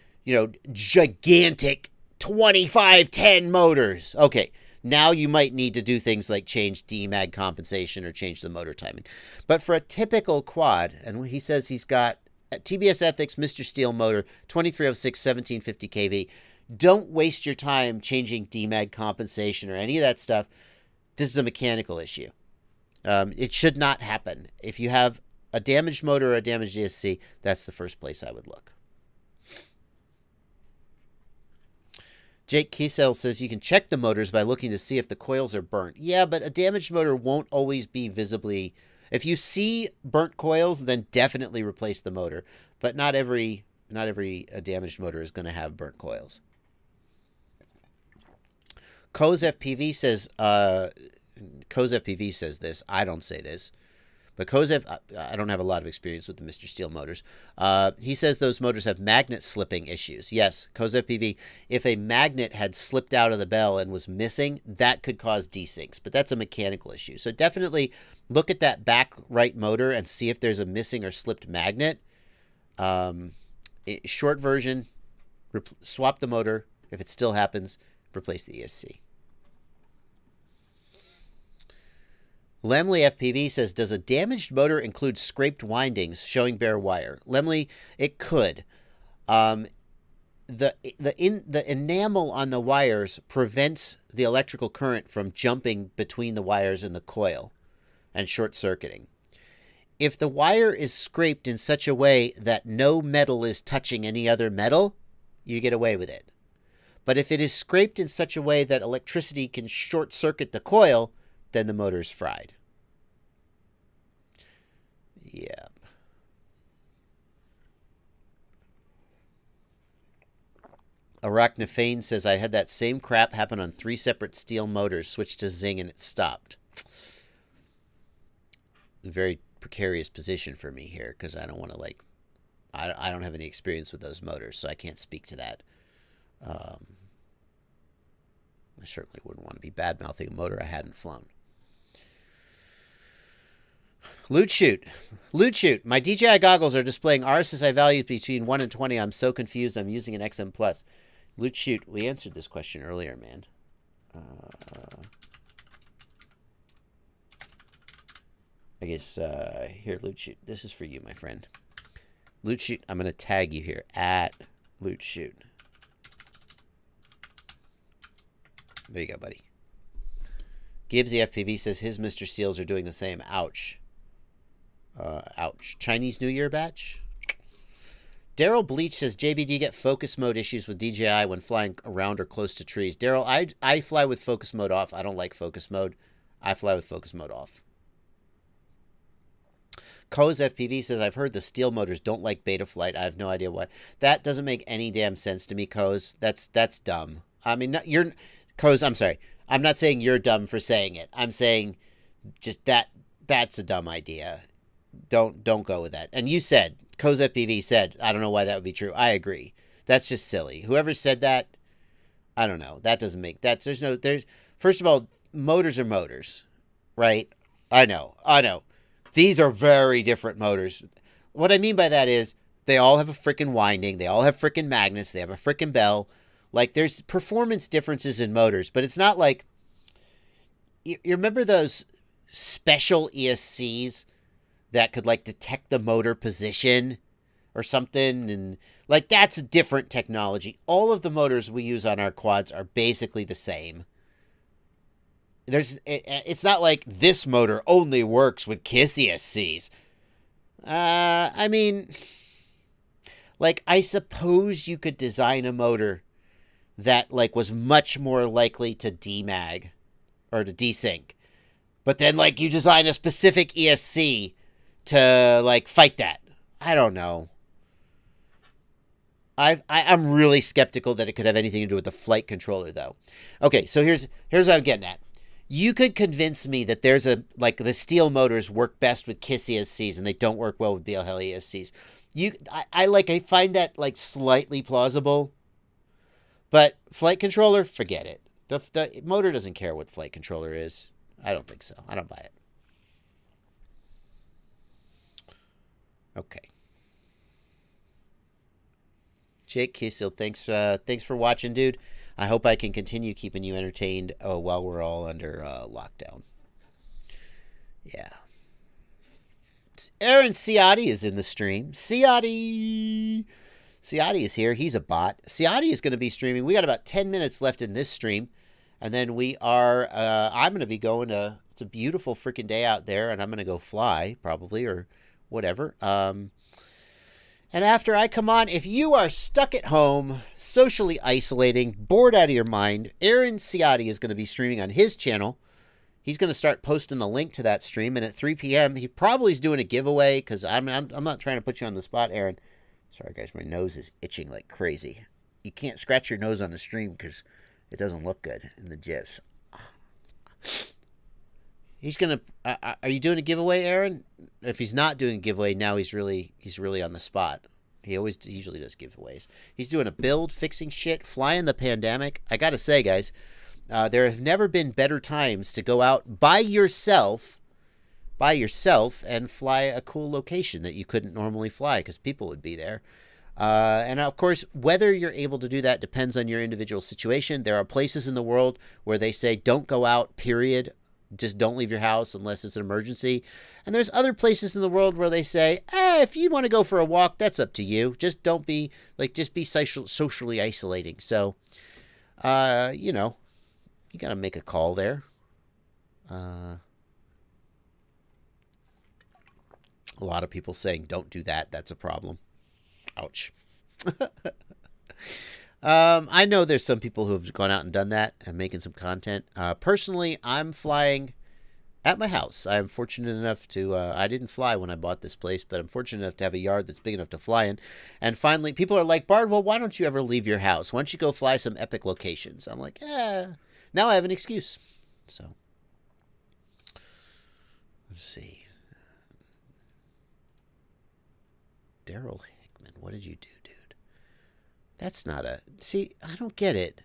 gigantic 2510 motors, okay, now you might need to do things like change DMAG compensation or change the motor timing. But for a typical quad, and he says he's got a TBS Ethics Mr. Steel motor, 2306, 1750 kV, don't waste your time changing DMAG compensation or any of that stuff. This is a mechanical issue. It should not happen. If you have a damaged motor or a damaged ESC, that's the first place I would look. Jake Kiesel says you can check the motors by looking to see if the coils are burnt. Yeah, but a damaged motor won't always be visibly. If you see burnt coils, then definitely replace the motor. But not every damaged motor is going to have burnt coils. Coz FPV says this. I don't say this. But Kozev, I don't have a lot of experience with the Mr. Steel motors. He says those motors have magnet slipping issues. Yes, Kozev PV, if a magnet had slipped out of the bell and was missing, that could cause desyncs. But that's a mechanical issue. So definitely look at that back right motor and see if there's a missing or slipped magnet. Short version, swap the motor. If it still happens, replace the ESC. Lemley FPV says, does a damaged motor include scraped windings showing bare wire? Lemley, it could. The enamel on the wires prevents the electrical current from jumping between the wires and the coil and short-circuiting. If the wire is scraped in such a way that no metal is touching any other metal, you get away with it. But if it is scraped in such a way that electricity can short-circuit the coil, then the motor is fried. Yeah. Arachnophane says, I had that same crap happen on 3 separate steel motors, switched to Zing, and it stopped. A very precarious position for me here, because I don't want to, I don't have any experience with those motors, so I can't speak to that. I certainly wouldn't want to be bad-mouthing a motor I hadn't flown. Loot Shoot. My DJI goggles are displaying RSSI values between 1 and 20. I'm so confused. I'm using an XM Plus. Loot Shoot, we answered this question earlier, man. I guess, here, Loot Shoot. This is for you, my friend. Loot Shoot, I'm going to tag you here, at Loot Shoot. There you go, buddy. Gibbsy FPV says his Mr. Steels are doing the same. Ouch. Ouch. Chinese New Year batch? Daryl Bleach says, JB, do you get focus mode issues with DJI when flying around or close to trees? Daryl, I fly with focus mode off. I don't like focus mode. I fly with focus mode off. Coz FPV says, I've heard the steel motors don't like beta flight. I have no idea why. That doesn't make any damn sense to me, Coz. That's dumb. I mean, Coz, I'm sorry. I'm not saying you're dumb for saying it. I'm saying just that's a dumb idea. Don't go with that. And you said, Coz FPV said, I don't know why that would be true. I agree. That's just silly. Whoever said that, I don't know. That doesn't make that. First of all, motors are motors, right? I know. These are very different motors. What I mean by that is they all have a freaking winding. They all have freaking magnets. They have a freaking bell. Like, there's performance differences in motors, but it's not like, you remember those special ESCs that could, like, detect the motor position or something? And, like, that's a different technology. All of the motors we use on our quads are basically the same. It's not like this motor only works with KISS ESCs. I mean, like, I suppose you could design a motor that, like, was much more likely to demag or to desync. But then, like, you design a specific ESC to, like, fight that. I don't know. I'm really skeptical that it could have anything to do with the flight controller, though. Okay, so here's what I'm getting at. You could convince me that there's the steel motors work best with KISS ESCs and they don't work well with BLHEL ESCs. I find that, like, slightly plausible. But flight controller, forget it. The motor doesn't care what flight controller is. I don't think so. I don't buy it. Okay. Jake Kiesel, thanks for watching, dude. I hope I can continue keeping you entertained while we're all under lockdown. Yeah. Aaron Ciotti is in the stream. Ciotti is here. He's a bot. Ciotti is going to be streaming. We got about 10 minutes left in this stream. And then we are, I'm going to be going to, it's a beautiful freaking day out there. And I'm going to go fly, probably, or whatever. And And after I come on, if you are stuck at home, socially isolating, bored out of your mind, Aaron Ciotti is going to be streaming on his channel. He's going to start posting the link to that stream. And at 3 p.m., he probably is doing a giveaway because I'm not trying to put you on the spot, Aaron. Sorry, guys. My nose is itching like crazy. You can't scratch your nose on the stream because it doesn't look good in the GIFs. He's going to... are you doing a giveaway, Aaron? If he's not doing a giveaway, now he's really on the spot. He usually does giveaways. He's doing a build, fixing shit, flying the pandemic. I got to say, guys, there have never been better times to go out by yourself and fly a cool location that you couldn't normally fly because people would be there. And of course, whether you're able to do that depends on your individual situation. There are places in the world where they say don't go out, period. Just don't leave your house unless it's an emergency. And there's other places in the world where they say, if you want to go for a walk, that's up to you. Just don't be socially isolating. So, you got to make a call there. A lot of people saying, don't do that. That's a problem. Ouch. I know there's some people who have gone out and done that and making some content. Personally, I'm flying at my house. I'm fortunate enough to, I didn't fly when I bought this place, but I'm fortunate enough to have a yard that's big enough to fly in. And finally, people are like, Bardwell, why don't you ever leave your house? Why don't you go fly some epic locations? I'm like, now I have an excuse. So, let's see. Daryl Hickman, what did you do, dude? That's not a... See, I don't get it.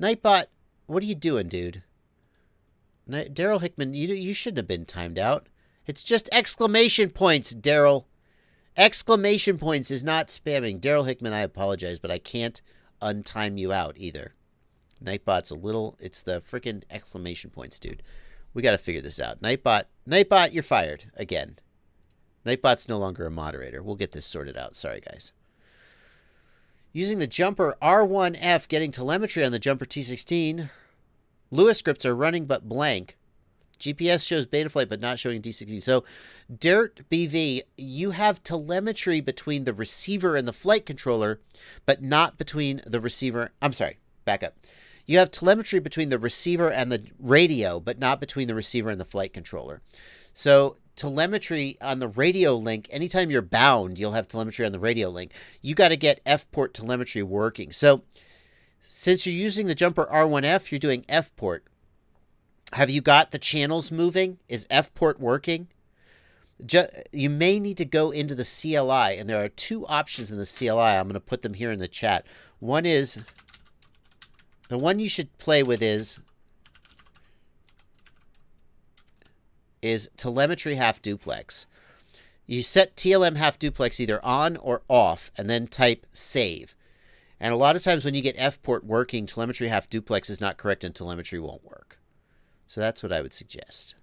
Nightbot, what are you doing, dude? Daryl Hickman, you shouldn't have been timed out. It's just exclamation points, Daryl. Exclamation points is not spamming. Daryl Hickman, I apologize, but I can't untime you out either. Nightbot's a little... It's the freaking exclamation points, dude. We got to figure this out. Nightbot, you're fired again. Nightbot's no longer a moderator. We'll get this sorted out. Sorry, guys. Using the jumper R1F, getting telemetry on the jumper T16. Lewis scripts are running but blank. GPS shows Betaflight but not showing D16. So, Dirt BV, you have telemetry between the receiver and the flight controller, but not between the receiver. I'm sorry, back up. You have telemetry between the receiver and the radio, but not between the receiver and the flight controller. So, telemetry on the radio link, anytime you're bound, you'll have telemetry on the radio link. You got to get F-port telemetry working. So, since you're using the jumper R1F, you're doing F-port. Have you got the channels moving? Is F-port working? You may need to go into the CLI, and there are two options in the CLI. I'm going to put them here in the chat. One is, the one you should play with is telemetry half duplex. You set TLM half duplex either on or off, and then type save. And a lot of times when you get F-port working, telemetry half duplex is not correct and telemetry won't work. So that's what I would suggest.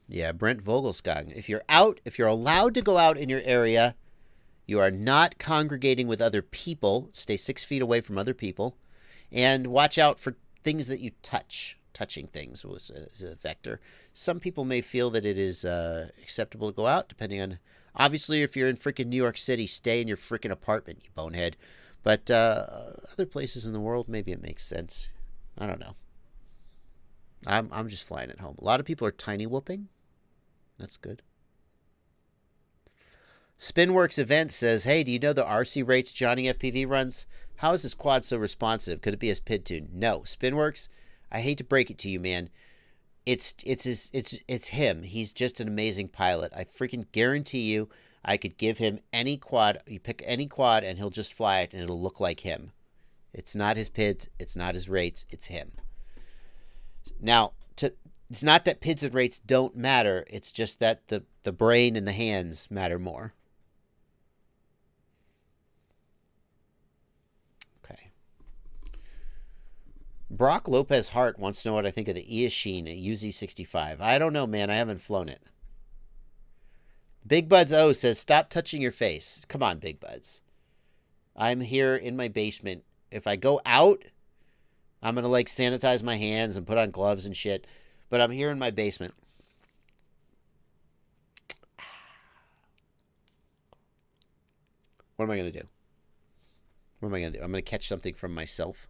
Yeah, Brent Vogelskog. If you're allowed to go out in your area, you are not congregating with other people. Stay 6 feet away from other people. And watch out for things that you touch. Touching things is a vector. Some people may feel that it is acceptable to go out, depending on... Obviously, if you're in freaking New York City, stay in your freaking apartment, you bonehead. But other places in the world, maybe it makes sense. I don't know. I'm just flying at home. A lot of people are tiny whooping. That's good. Spinworks Event says, hey, do you know the RC rates Johnny FPV runs? How is this quad so responsive? Could it be his PID tune? No. Spinworks, I hate to break it to you, man. It's him. He's just an amazing pilot. I freaking guarantee you I could give him any quad. You pick any quad and he'll just fly it and it'll look like him. It's not his PIDs. It's not his rates. It's him. Now, it's not that PIDs and rates don't matter. It's just that the brain and the hands matter more. Okay. Brock Lopez Hart wants to know what I think of the Eachine UZ65. I don't know, man. I haven't flown it. Big Buds O says, stop touching your face. Come on, Big Buds. I'm here in my basement. If I go out, I'm going to like sanitize my hands and put on gloves and shit. But I'm here in my basement. What am I going to do? What am I going to do? I'm going to catch something from myself.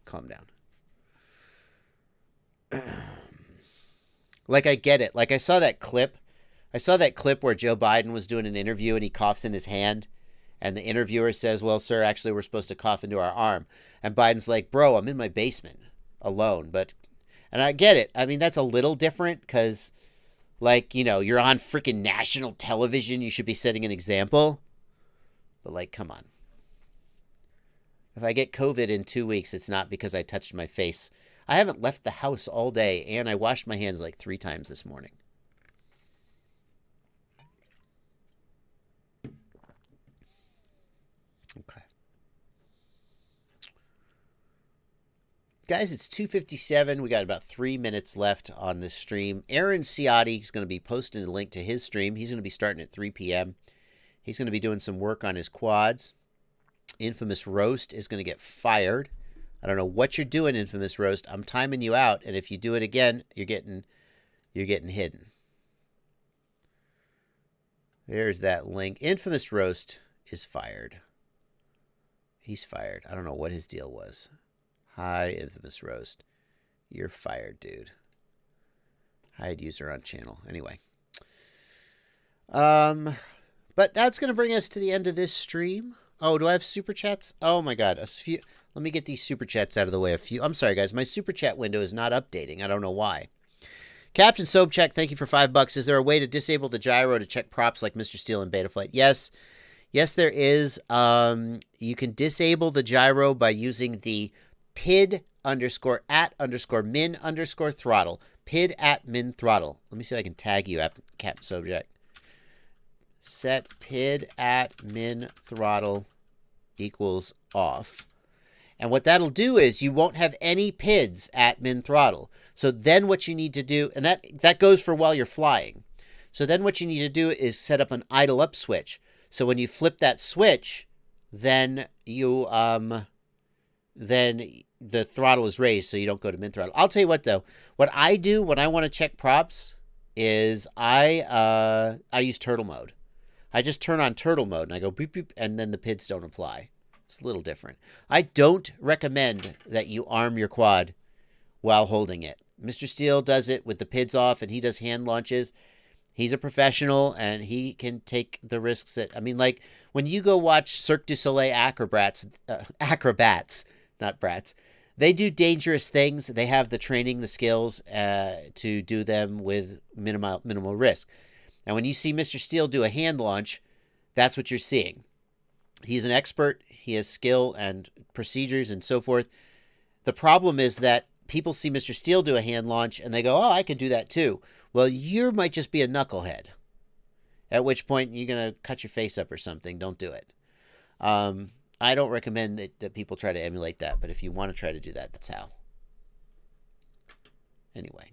Calm down. Like, I get it. Like, I saw that clip. I saw that clip where Joe Biden was doing an interview and he coughs in his hand. And the interviewer says, well, sir, actually, we're supposed to cough into our arm. And Biden's like, bro, I'm in my basement alone. And I get it. I mean, that's a little different because, like, you know, you're on freaking national television. You should be setting an example. But, like, come on. If I get COVID in 2 weeks, it's not because I touched my face. I haven't left the house all day, and I washed my hands like 3 times this morning. Okay. Guys, it's 2:57. We got about 3 minutes left on this stream. Aaron Ciotti is going to be posting a link to his stream. He's going to be starting at 3 p.m. He's going to be doing some work on his quads. Infamous Roast is going to get fired. I don't know what you're doing, Infamous Roast. I'm timing you out, and if you do it again, you're getting hidden. There's that link. Infamous Roast is fired. He's fired. I don't know what his deal was. Hi, Infamous Roast. You're fired, dude. Hide user on channel. Anyway. But that's going to bring us to the end of this stream. Oh, do I have super chats? Oh my God. Let me get these super chats out of the way. I'm sorry, guys. My super chat window is not updating. I don't know why. Captain Sobchak, thank you for $5. Is there a way to disable the gyro to check props like Mr. Steele and Betaflight? Yes. Yes, there is. You can disable the gyro by using the PID_@_min_throttle. PID@min throttle. Let me see if I can tag you, Captain Sobchak. Set PID@min throttle equals off. And what that'll do is you won't have any PIDs at min throttle. So then what you need to do, and that goes for while you're flying. So then what you need to do is set up an idle up switch. So when you flip that switch, then you then the throttle is raised so you don't go to min throttle. I'll tell you what though, what I do when I want to check props is I use turtle mode. I just turn on turtle mode and I go beep beep, and then the PIDs don't apply. It's a little different. I don't recommend that you arm your quad while holding it. Mr. Steele does it with the PIDs off, and he does hand launches. He's a professional, and he can take the risks that, I mean, like, when you go watch Cirque du Soleil acrobats, not brats, they do dangerous things. They have the training, the skills to do them with minimal risk. And when you see Mr. Steele do a hand launch, that's what you're seeing. He's an expert. He has skill and procedures and so forth. The problem is that people see Mr. Steele do a hand launch and they go, oh, I could do that too. Well, you might just be a knucklehead. At which point you're going to cut your face up or something. Don't do it. I don't recommend that people try to emulate that. But if you want to try to do that, that's how. Anyway.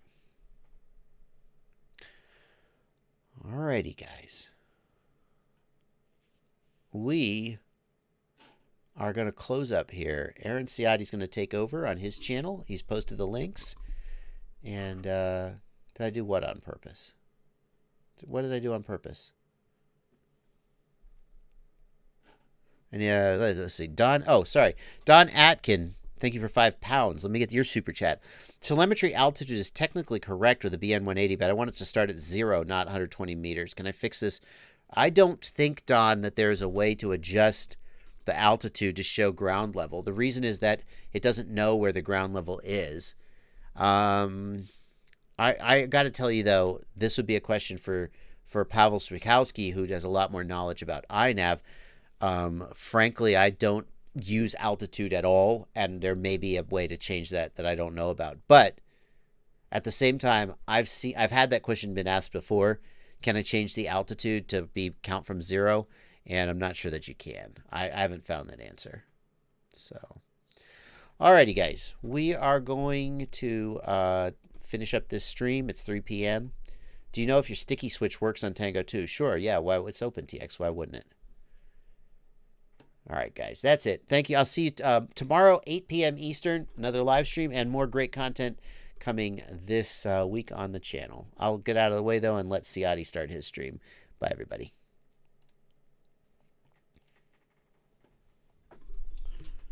Alrighty, guys. We are going to close up here. Aaron Ciotti's going to take over on his channel. He's posted the links. And did I do what on purpose? What did I do on purpose? And yeah, let's see. Don Atkin, thank you for £5. Let me get your super chat. Telemetry altitude is technically correct with the BN-180, but I want it to start at 0, not 120 meters. Can I fix this? I don't think, Don, that there's a way to adjust the altitude to show ground level. The reason is that it doesn't know where the ground level is. I got to tell you, though, this would be a question for Pavel Bukowski, who has a lot more knowledge about iNav. Frankly, I don't use altitude at all, and there may be a way to change that I don't know about. But at the same time, I've had that question been asked before. Can I change the altitude to count from 0? And I'm not sure that you can. I haven't found that answer. So, alrighty, guys. We are going to finish up this stream. It's 3 p.m. Do you know if your sticky switch works on Tango 2? Sure, yeah. Why? It's OpenTX. Why wouldn't it? All right, guys, that's it. Thank you. I'll see you tomorrow, 8 p.m. Eastern, another live stream and more great content coming this week on the channel. I'll get out of the way, though, and let Siati start his stream. Bye, everybody.